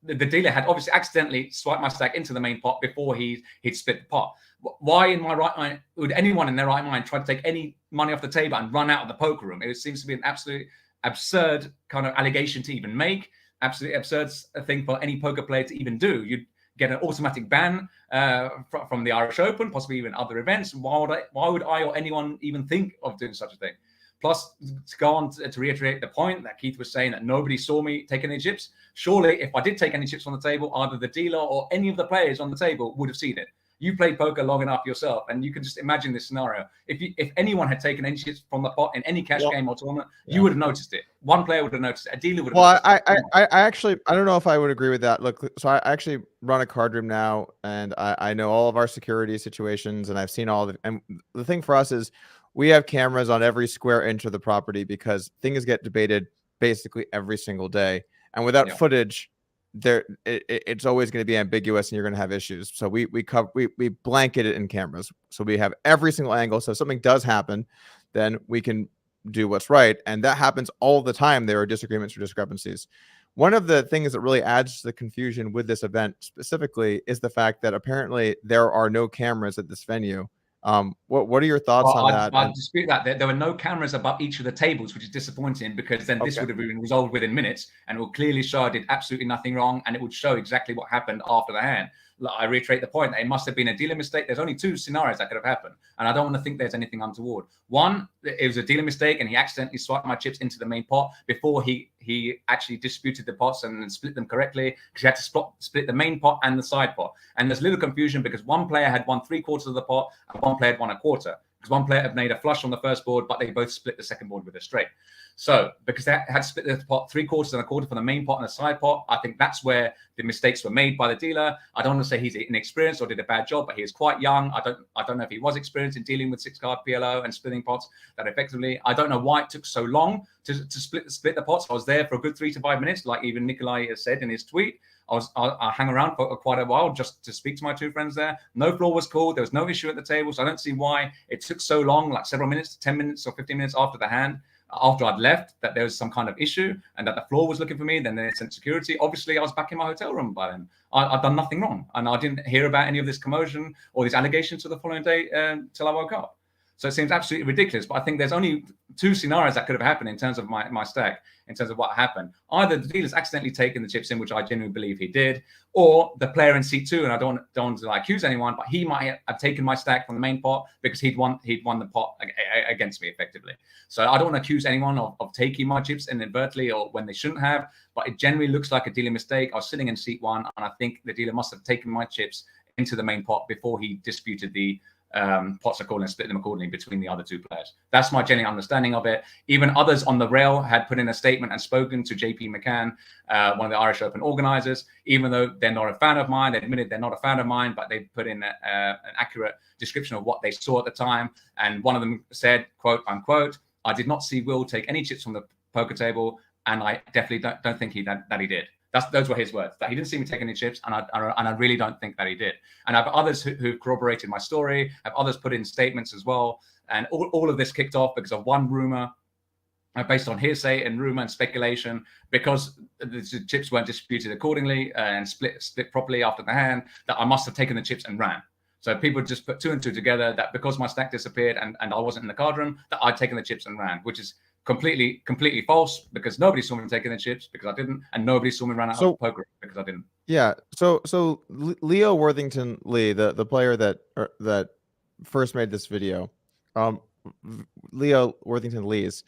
the dealer had obviously accidentally swiped my stack into the main pot before he'd split the pot. Why in my right mind would anyone in their right mind try to take any money off the table and run out of the poker room? It seems to be an absolutely absurd kind of allegation to even make, absolutely absurd thing for any poker player to even do. You'd get an automatic ban from the Irish Open, possibly even other events. Why would I or anyone even think of doing such a thing? Plus, to go on to reiterate the point that Keith was saying that nobody saw me take any chips. Surely, if I did take any chips on the table, either the dealer or any of the players on the table would have seen it. You played poker long enough yourself, and you can just imagine this scenario. If anyone had taken any chips from the pot in any cash game or tournament, you would have noticed it. One player would have noticed it. A dealer would have noticed it. I actually, I don't know if I would agree with that. Look, so I actually run a card room now, and I know all of our security situations, and I've seen all of it. And the thing for us is we have cameras on every square inch of the property because things get debated basically every single day. And without footage, it's always going to be ambiguous and you're going to have issues. So we blanket it in cameras. So we have every single angle. So if something does happen, then we can do what's right. And that happens all the time. There are disagreements or discrepancies. One of the things that really adds to the confusion with this event specifically is the fact that apparently there are no cameras at this venue. What are your thoughts on that? I dispute that. There were no cameras above each of the tables, which is disappointing because then this would have been resolved within minutes and it will clearly show I did absolutely nothing wrong and it would show exactly what happened after the hand. I reiterate the point that it must have been a dealer mistake. There's only 2 scenarios that could have happened. And I don't want to think there's anything untoward. One, it was a dealer mistake and he accidentally swiped my chips into the main pot before he actually disputed the pots and split them correctly because he had to split the main pot and the side pot. And there's little confusion because one player had won 3/4 of the pot and one player had won 1/4. Because one player had made a flush on the first board, but they both split the second board with a straight. So because they had split the pot 3/4 and 1/4 for the main pot and the side pot, I think that's where the mistakes were made by the dealer. I don't want to say he's inexperienced or did a bad job, but he is quite young. I don't know if he was experienced in dealing with 6-card PLO and splitting pots that effectively. I don't know why it took so long to split the pots. I was there for a good 3 to 5 minutes, like even Nikolai has said in his tweet. I hang around for quite a while just to speak to my 2 friends there. No floor was called. There was no issue at the table. So I don't see why it took so long, like several minutes, 10 minutes or 15 minutes after the hand. after I'd left that there was some kind of issue and that the floor was looking for me. Then they sent security. Obviously, I was back in my hotel room by then. I'd done nothing wrong, and I didn't hear about any of this commotion or these allegations to the following day till I woke up. So it seems absolutely ridiculous. But I think there's only two scenarios that could have happened in terms of my stack, in terms of what happened. Either the dealer's accidentally taken the chips in, which I genuinely believe he did, or the player in seat 2, and I don't want to accuse anyone, but he might have taken my stack from the main pot because he'd won the pot against me effectively. So I don't want to accuse anyone of taking my chips inadvertently or when they shouldn't have, but it generally looks like a dealer mistake. I was sitting in seat 1, and I think the dealer must have taken my chips into the main pot before he disputed the pots accordingly and split them accordingly between the other two players. That's my genuine understanding of it. Even others on the rail had put in a statement and spoken to JP McCann, one of the Irish Open organizers, even though they're not a fan of mine. They admitted they're not a fan of mine, but they put in an accurate description of what they saw at the time. And one of them said, quote unquote, "I did not see Will take any chips from the poker table, and I definitely don't think that he did." Those were his words, that he didn't see me take any chips, and I really don't think that he did. And I have others who've corroborated my story, have others put in statements as well. And all of this kicked off because of one rumor, based on hearsay and rumor and speculation, because the chips weren't disputed accordingly and split properly after the hand, that I must have taken the chips and ran. So people just put 2 and 2 together, that because my stack disappeared and I wasn't in the card room, that I'd taken the chips and ran, which is completely false, because nobody saw me taking the chips because I didn't, and nobody saw me run out of poker because I didn't. Yeah. So Leo Worthington Lee, the player that first made this video, Leo Worthington Lee's,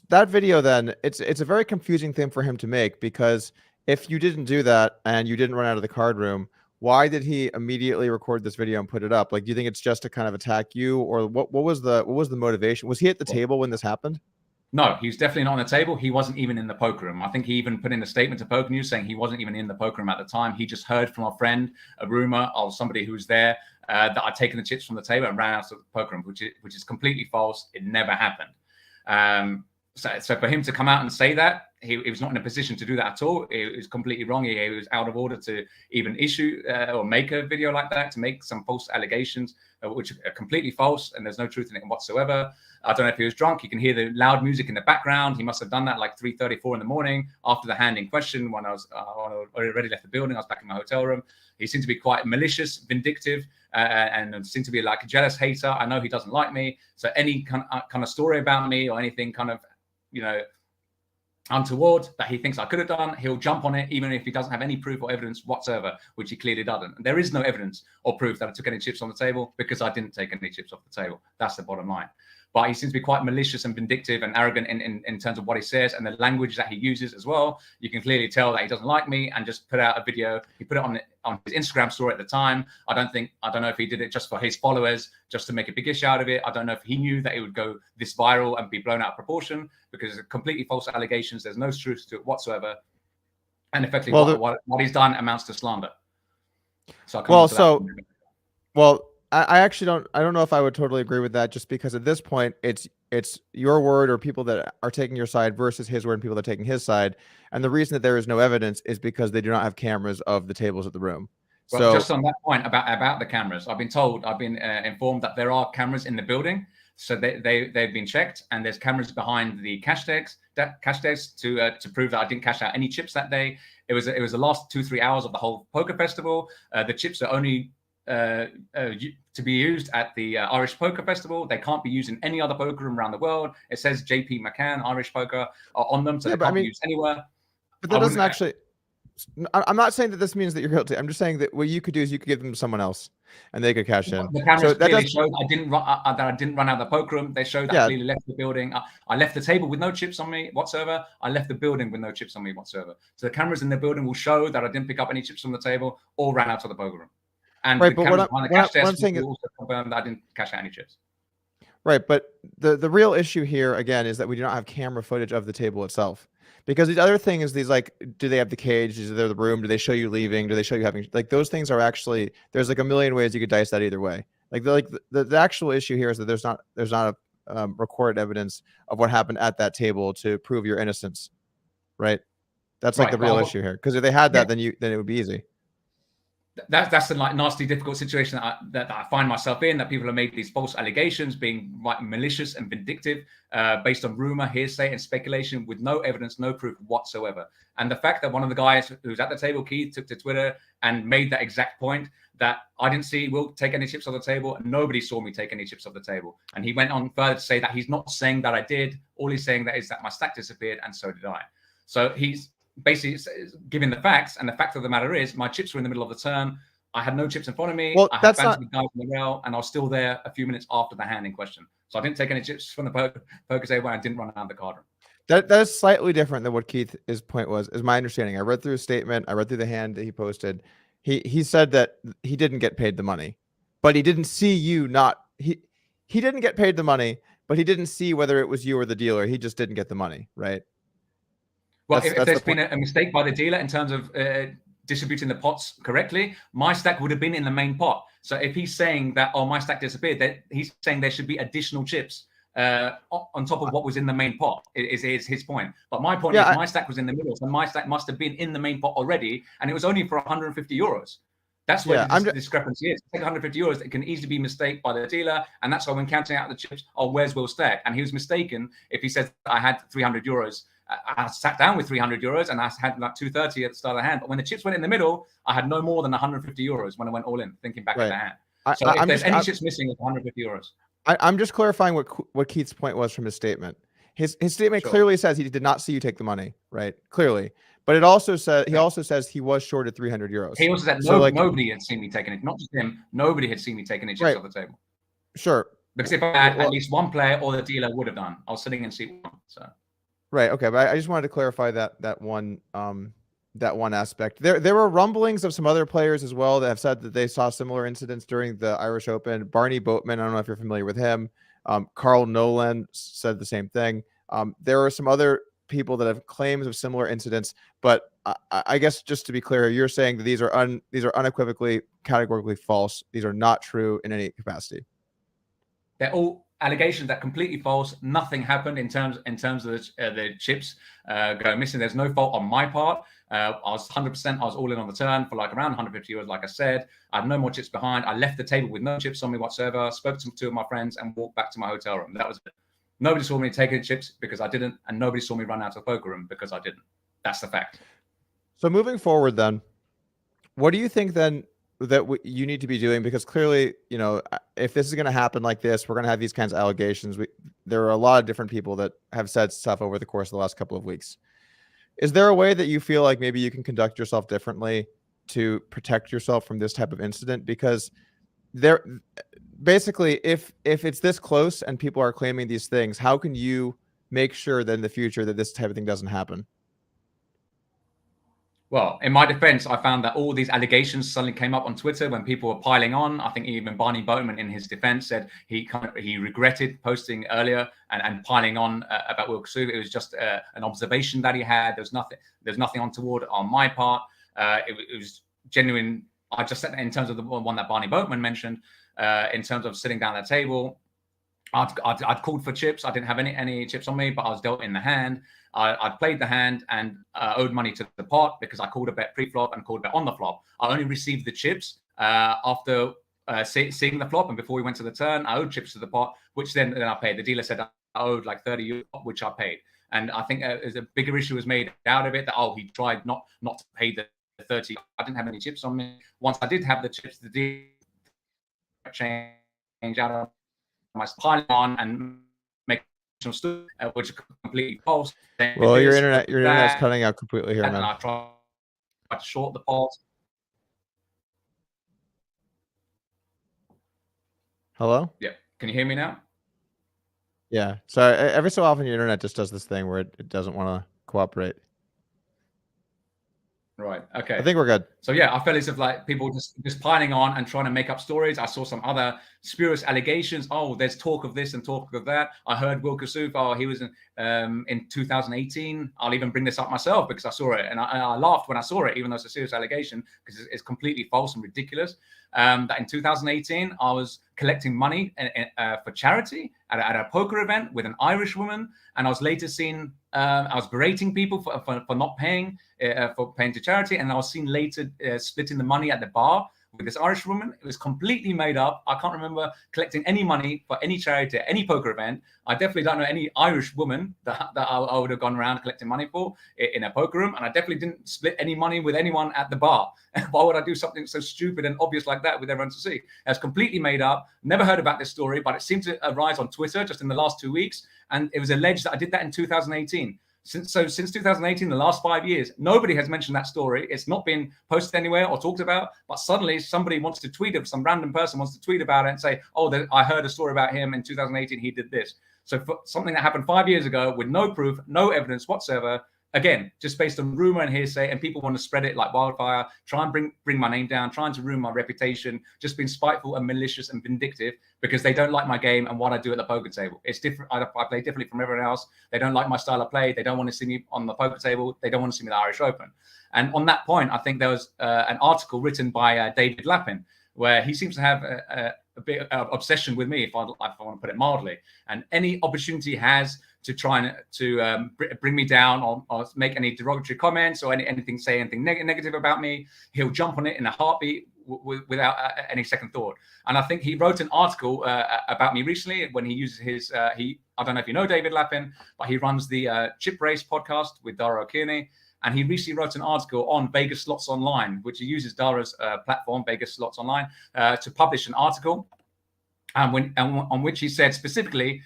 that video, then it's a very confusing thing for him to make, because if you didn't do that and you didn't run out of the card room, why did he immediately record this video and put it up? Like, do you think it's just to kind of attack you, or what was the motivation? Was he at the table when this happened? No, he's definitely not on the table. He wasn't even in the poker room. I think he even put in a statement to Poker News saying he wasn't even in the poker room at the time. He just heard from a friend, a rumor of somebody who was there, that I'd taken the chips from the table and ran out of the poker room, which is completely false. It never happened. So for him to come out and say that, he was not in a position to do that at all. It was completely wrong. He was out of order to even issue or make a video like that, to make some false allegations, which are completely false, and there's no truth in it whatsoever. I don't know if he was drunk. You can hear the loud music in the background. He must have done that like 3:34 in the morning after the hand in question, when I already left the building. I was back in my hotel room. He seemed to be quite malicious, vindictive, and seemed to be like a jealous hater. I know he doesn't like me. So any kind of story about me or anything kind of, untoward that he thinks I could have done, he'll jump on it, even if he doesn't have any proof or evidence whatsoever, which he clearly doesn't. There is no evidence or proof that I took any chips on the table, because I didn't take any chips off the table. That's the bottom line. But he seems to be quite malicious and vindictive and arrogant in terms of what he says and the language that he uses as well. You can clearly tell that he doesn't like me, and just put out a video. He put it on his Instagram story at the time. I don't know if he did it just for his followers, just to make a big issue out of it. I don't know if he knew that it would go this viral and be blown out of proportion, because it's completely false allegations. There's no truth to it whatsoever. And effectively, what he's done amounts to slander. I actually don't know if I would totally agree with that, just because at this point it's your word or people that are taking your side versus his word and people that are taking his side. And the reason that there is no evidence is because they do not have cameras of the tables at the room. Well, so just on that point about the cameras, I've been informed that there are cameras in the building. So they've been checked, and there's cameras behind the cash desks to prove that I didn't cash out any chips that day. It was the last 2-3 hours of the whole poker festival. The chips are only to be used at the Irish Poker Festival. They can't be used in any other poker room around the world. It says JP McCann Irish Poker on them, so they can't be used anywhere. But that doesn't actually. I'm not saying that this means that you're guilty. I'm just saying that what you could do is you could give them to someone else, and they could cash in. The cameras clearly showed I didn't run out of the poker room. They showed that I clearly left the building. I left the table with no chips on me whatsoever. I left the building with no chips on me whatsoever. So the cameras in the building will show that I didn't pick up any chips from the table or ran out of the poker room. And right, the cameras behind the cash desk will also confirm that I didn't cash out any chips. Right, but the real issue here again is that we do not have camera footage of the table itself. Because the other thing is these, like, do they have the cage? Is there the room? Do they show you leaving? Do they show you having, like, those things are actually, there's like a million ways you could dice that either way. Like the actual issue here is that there's not a recorded evidence of what happened at that table to prove your innocence, right? That's like the real issue here. Because if they had that, then it would be easy. that's the like nasty, difficult situation that I find myself in. That people have made these false allegations, being like malicious and vindictive, based on rumor, hearsay, and speculation, with no evidence, no proof whatsoever. And the fact that one of the guys who's at the table, Keith, took to Twitter and made that exact point that I didn't see Will take any chips off the table, and nobody saw me take any chips off the table. And he went on further to say that he's not saying that I did. All he's saying that is that my stack disappeared, and so did I. So he's basically giving the facts, and the fact of the matter is my chips were in the middle of the turn. I had no chips in front of me. Well, I had bands with guys in the rail, and I was still there a few minutes after the hand in question. So I didn't take any chips from the poker table, and I didn't run out of the card room. That is slightly different than what Keith's point was, is my understanding. I read through his statement. I read through the hand that he posted. He said that he didn't get paid the money, but he didn't see you not he didn't get paid the money, but he didn't see whether it was you or the dealer. He just didn't get the money, right? Well, if there's been a mistake by the dealer in terms of distributing the pots correctly, my stack would have been in the main pot. So if he's saying that, oh, my stack disappeared, that he's saying there should be additional chips on top of what was in the main pot, is his point. But my point is my stack was in the middle, so my stack must have been in the main pot already, and it was only for 150 euros. That's where the discrepancy is. Take 150 euros, it can easily be mistaken by the dealer, and that's why when counting out the chips, oh, where's Will's stack? And he was mistaken if he says I had 300 euros. I sat down with 300 euros and I had like 230 at the start of the hand. But when the chips went in the middle, I had no more than 150 euros when I went all in, thinking back at the hand. So if there's any chips missing, it's 150 euros. I'm just clarifying what Keith's point was from his statement. His statement clearly says he did not see you take the money, right? Clearly. But it also says he also says he was shorted 300 euros. He also said nobody had seen me taking it, not just him. Nobody had seen me taking any chips off the table. Sure. Because if I had at least one player or the dealer would have done. I was sitting in seat one. So. Right. Okay. But I just wanted to clarify that one aspect. There were rumblings of some other players as well that have said that they saw similar incidents during the Irish Open. Barney Boatman, I don't know if you're familiar with him. Carl Nolan said the same thing. There are some other people that have claims of similar incidents, but I guess just to be clear, you're saying that these are unequivocally, categorically false. These are not true in any capacity. They're all allegations that are completely false. Nothing happened in terms of the chips going missing. There's no fault on my part. I was 100%. I was all in on the turn for like around 150 euros. Like I said, I had no more chips behind. I left the table with no chips on me whatsoever. Spoke to two of my friends and walked back to my hotel room. That was it. Nobody saw me taking chips because I didn't, and nobody saw me run out of the poker room because I didn't. That's the fact. So moving forward, then, what do you think then that you need to be doing? Because clearly, you know, if this is going to happen like this, we're going to have these kinds of allegations. There are a lot of different people that have said stuff over the course of the last couple of weeks. Is there a way that you feel like maybe you can conduct yourself differently to protect yourself from this type of incident? Because basically, if it's this close and people are claiming these things, how can you make sure that in the future that this type of thing doesn't happen? Well, in my defense, I found that all these allegations suddenly came up on Twitter when people were piling on. I think even Barney Boatman, in his defense, said he regretted posting earlier and piling on about Will Kassouf. It was just an observation that he had. There's nothing untoward on my part. It was genuine. I just said in terms of the one that Barney Boatman mentioned, in terms of sitting down at the table, I'd called for chips. I didn't have any chips on me, but I was dealt in the hand. I'd played the hand and owed money to the pot because I called a bet pre-flop and called a bet on the flop. I only received the chips after seeing the flop, and before we went to the turn, I owed chips to the pot, which then I paid. The dealer said I owed like 30 euros, which I paid. And I think a bigger issue was made out of it that, he tried not to pay the 30. I didn't have any chips on me. Once I did have the chips, the dealer change out of my piling on and make which is completely false. Well, your internet's cutting out completely here, man. And I tried to short the pot. Hello? Yeah. Can you hear me now? Yeah. So every so often your internet just does this thing where it doesn't want to cooperate. Right. Okay. I think we're good. So yeah, I felt as if like people just piling on and trying to make up stories. I saw some other spurious allegations. Oh, there's talk of this and talk of that. I heard Will Kassouf. Oh, he was in 2018. I'll even bring this up myself because I saw it and I laughed when I saw it, even though it's a serious allegation because it's completely false and ridiculous. That in 2018 I was collecting money for charity at a poker event with an Irish woman. And I was later seen, I was berating people for not paying, for paying to charity. And I was seen later splitting the money at the bar with this Irish woman. It was completely made up. I can't remember collecting any money for any charity at any poker event. I definitely don't know any Irish woman that I would have gone around collecting money for in a poker room. And I definitely didn't split any money with anyone at the bar. Why would I do something so stupid and obvious like that with everyone to see? It's completely made up. Never heard about this story, but it seemed to arise on Twitter just in the last 2 weeks. And it was alleged that I did that in 2018. Since 2018, the last 5 years, nobody has mentioned that story. It's not been posted anywhere or talked about. But suddenly, somebody wants to tweet it. Some random person wants to tweet about it and say, "Oh, I heard a story about him in 2018. He did this." So for something that happened 5 years ago with no proof, no evidence whatsoever. Again, just based on rumor and hearsay, and people want to spread it like wildfire, try and bring my name down, trying to ruin my reputation, just being spiteful and malicious and vindictive because they don't like my game and what I do at the poker table. It's different. I play differently from everyone else. They don't like my style of play. They don't want to see me on the poker table. They don't want to see me at the Irish Open. And on that point, I think there was an article written by David Lappin where he seems to have a bit of obsession with me, if I want to put it mildly. And any opportunity he has to try and to bring me down or make any derogatory comments or anything, say anything negative about me, he'll jump on it in a heartbeat without any second thought. And I think he wrote an article about me recently when he uses his, I don't know if you know David Lappin, but he runs the Chip Race podcast with Dara O'Kearney. And he recently wrote an article on Vegas Slots Online, which he uses Dara's platform, Vegas Slots Online, to publish an article on which he said specifically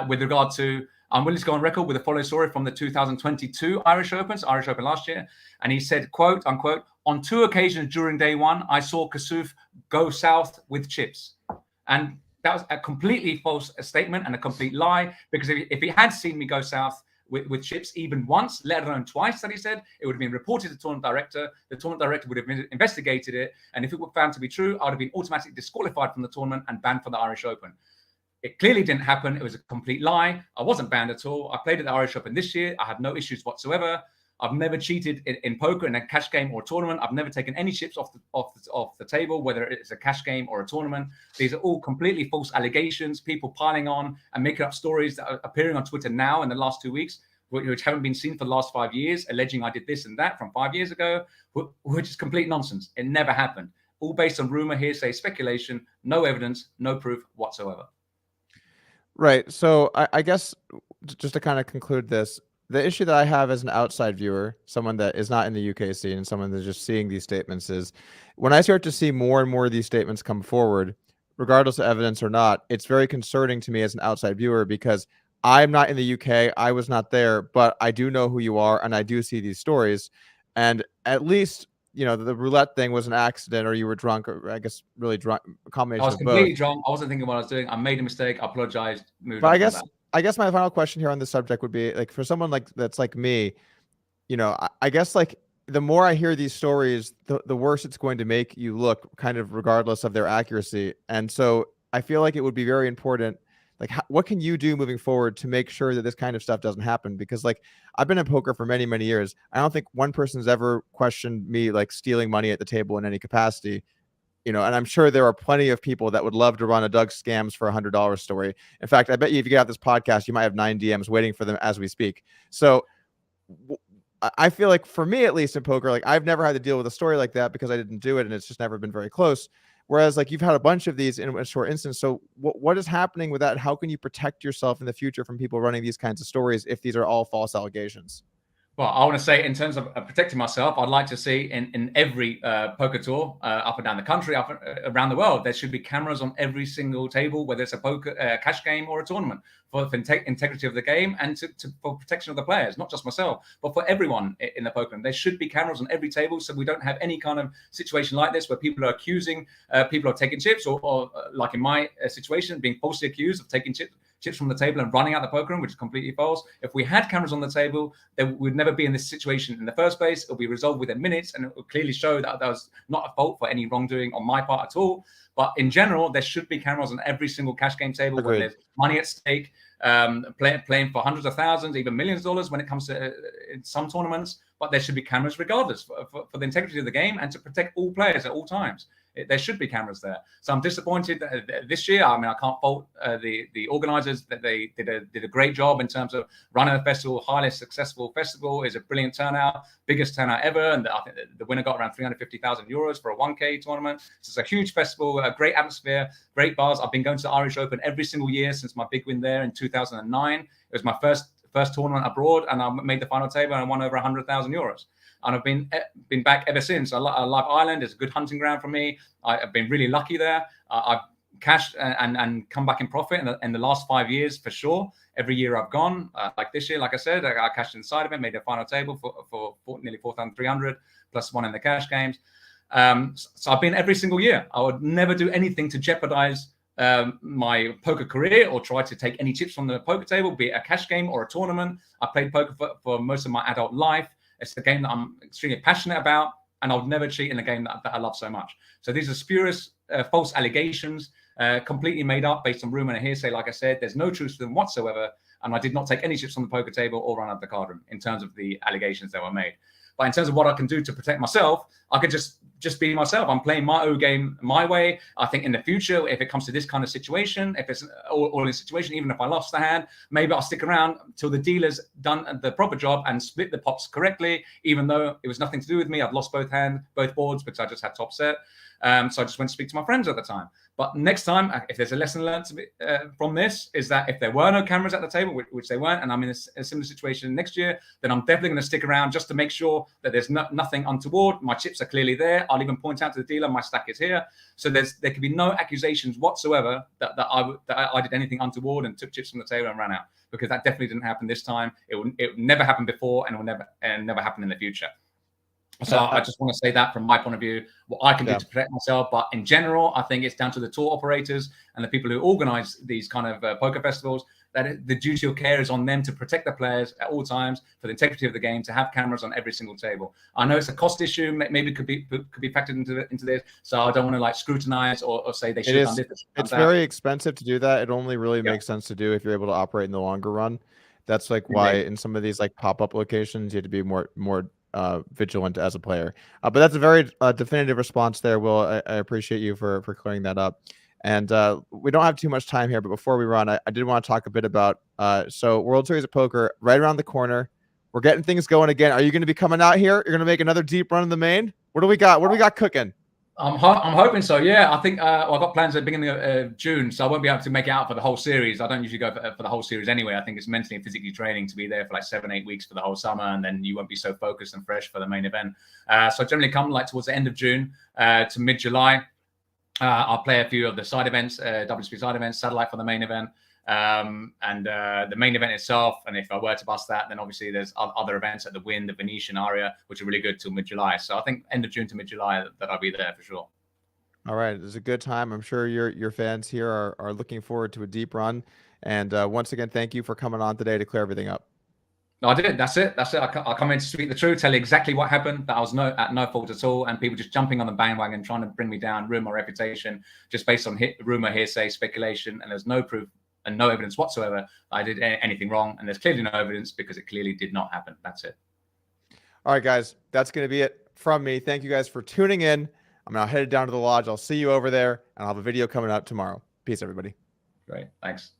with regard to, I'm willing to go on record with the following story from the 2022 Irish Open last year. And he said, quote, unquote, "On 2 occasions during day one, I saw Kassouf go south with chips." And that was a completely false statement and a complete lie, because if he had seen me go south with chips even once, let alone twice, that he said, it would have been reported to the tournament director. The tournament director would have investigated it. And if it were found to be true, I would have been automatically disqualified from the tournament and banned from the Irish Open. It clearly didn't happen. It was a complete lie. I wasn't banned at all. I played at the Irish Open this year. I had no issues whatsoever. I've never cheated in poker in a cash game or a tournament. I've never taken any chips off the table, whether it's a cash game or a tournament. These are all completely false allegations, people piling on and making up stories that are appearing on Twitter now in the last 2 weeks, which haven't been seen for the last 5 years, alleging I did this and that from 5 years ago, which is complete nonsense. It never happened. All based on rumor, hearsay, speculation, no evidence, no proof whatsoever. Right. So I guess just to kind of conclude this, the issue that I have as an outside viewer, someone that is not in the UK scene and someone that's just seeing these statements, is when I start to see more and more of these statements come forward, regardless of evidence or not, it's very concerning to me as an outside viewer, because I'm not in the UK. I was not there, but I do know who you are and I do see these stories. And at least, you know, the roulette thing was an accident, or you were drunk, or I guess really drunk, a combination I was of completely both. drunk. I wasn't thinking what I was doing. I made a mistake. I apologized. But I guess my final question here on this subject would be, like, for someone that's like me, you know, I guess like the more I hear these stories, the worse it's going to make you look, kind of regardless of their accuracy. And so I feel like it would be very important, like, what can you do moving forward to make sure that this kind of stuff doesn't happen? Because, like, I've been in poker for many, many years. I don't think one person's ever questioned me, like, stealing money at the table in any capacity. You know, and I'm sure there are plenty of people that would love to run a Doug Scams for $100 story. In fact, I bet you if you get out this podcast, you might have 9 DMs waiting for them as we speak. So I feel like, for me, at least in poker, like, I've never had to deal with a story like that because I didn't do it, and it's just never been very close. Whereas, like, you've had a bunch of these in a short instance. So what is happening with that? How can you protect yourself in the future from people running these kinds of stories if these are all false allegations? Well, I want to say, in terms of protecting myself, I'd like to see in every poker tour up and down the country, around the world, there should be cameras on every single table, whether it's a poker cash game or a tournament, for integrity of the game and for protection of the players, not just myself, but for everyone in the poker. There should be cameras on every table, so we don't have any kind of situation like this where people are accusing people of taking chips, or like in my situation, being falsely accused of taking chips from the table and running out the poker room, which is completely false. If we had cameras on the table, then we'd never be in this situation in the first place. It'll be resolved within minutes, and it will clearly show that that was not a fault for any wrongdoing on my part at all. But in general, there should be cameras on every single cash game table. Agreed. When there's money at stake, playing for hundreds of thousands, even millions of dollars when it comes to in some tournaments. But there should be cameras regardless for the integrity of the game and to protect all players at all times. There should be cameras there. So I'm disappointed that this year. I mean, I can't fault the organizers, that they did a great job in terms of running the festival. Highly successful festival. Is a brilliant turnout, biggest turnout ever, and I think the winner got around 350,000 euros for a 1K tournament. So it's a huge festival, a great atmosphere, great bars. I've been going to the Irish Open every single year since my big win there in 2009. It was my first tournament abroad, and I made the final table and I won over 100,000 euros. And I've been back ever since. I love Ireland. It's a good hunting ground for me. I've been really lucky there. I've cashed and come back in profit in the last 5 years for sure. Every year I've gone, like this year, like I said, I cashed inside of it, made a final table for nearly 4,300 plus one in the cash games. So I've been every single year. I would never do anything to jeopardize my poker career or try to take any chips from the poker table, be it a cash game or a tournament. I played poker for most of my adult life. It's a game that I'm extremely passionate about, and I would never cheat in a game that I love so much. So these are spurious, false allegations, completely made up based on rumor and hearsay. Like I said, there's no truth to them whatsoever, and I did not take any chips from the poker table or run out of the card room in terms of the allegations that were made. But in terms of what I can do to protect myself, I could just be myself. I'm playing my own game my way. I think in the future, if it comes to this kind of situation, if it's all in situation, even if I lost the hand, maybe I'll stick around till the dealer's done the proper job and split the pots correctly, even though it was nothing to do with me. I'd lost both boards because I just had top set. So I just went to speak to my friends at the time. But next time, if there's a lesson learned from this, is that if there were no cameras at the table, which they weren't, and I'm in a similar situation next year, then I'm definitely going to stick around just to make sure that there's nothing untoward. My chips are clearly there. I'll even point out to the dealer, my stack is here. So there can be no accusations whatsoever that I did anything untoward and took chips from the table and ran out, because that definitely didn't happen this time. It would never happen before, and it will never happen in the future. So I just want to say that from my point of view, what I can do to protect myself. But in general, I think it's down to the tour operators and the people who organize these kind of poker festivals, that the duty of care is on them to protect the players at all times for the integrity of the game, to have cameras on every single table. I know it's a cost issue, maybe could be factored into this. So I don't want to like scrutinize or say they should have done this. It's very expensive to do that. It only really makes sense to do if you're able to operate in the longer run. That's like why in some of these like pop-up locations, you have to be more vigilant as a player. But that's a very definitive response there, Will. I appreciate you for clearing that up. And we don't have too much time here, but before we run, I did want to talk a bit about so World Series of Poker right around the corner. We're getting things going again. Are you going to be coming out here? You're going to make another deep run in the main? What do we got? What do we got cooking? I'm hoping so. Yeah, I think I've got plans at the beginning of June, so I won't be able to make it out for the whole series. I don't usually go for the whole series anyway. I think it's mentally and physically training to be there for like 7-8 weeks for the whole summer, and then you won't be so focused and fresh for the main event. So I generally come like towards the end of June to mid-July. I'll play a few of the side events, WSOP side events, satellite for the main event. And the main event itself, and if I were to bust that, then obviously there's other events at the Wynn, the Venetian area, which are really good till mid-July. So I think end of June to mid-July that I'll be there for sure. All right, it's a good time. I'm sure your fans here are looking forward to a deep run. And once again, thank you for coming on today to clear everything up. No, I did. That's it. I come in to speak the truth, tell you exactly what happened, that I was at no fault at all, and people just jumping on the bandwagon, trying to bring me down, ruin my reputation, just based on rumor, hearsay, speculation, and there's no proof and no evidence whatsoever I did anything wrong, and there's clearly no evidence because it clearly did not happen. That's it. All right, guys, that's going to be it from me. Thank you guys for tuning in. I'm now headed down to the lodge. I'll see you over there, and I'll have a video coming out tomorrow. Peace, everybody. Great. Thanks.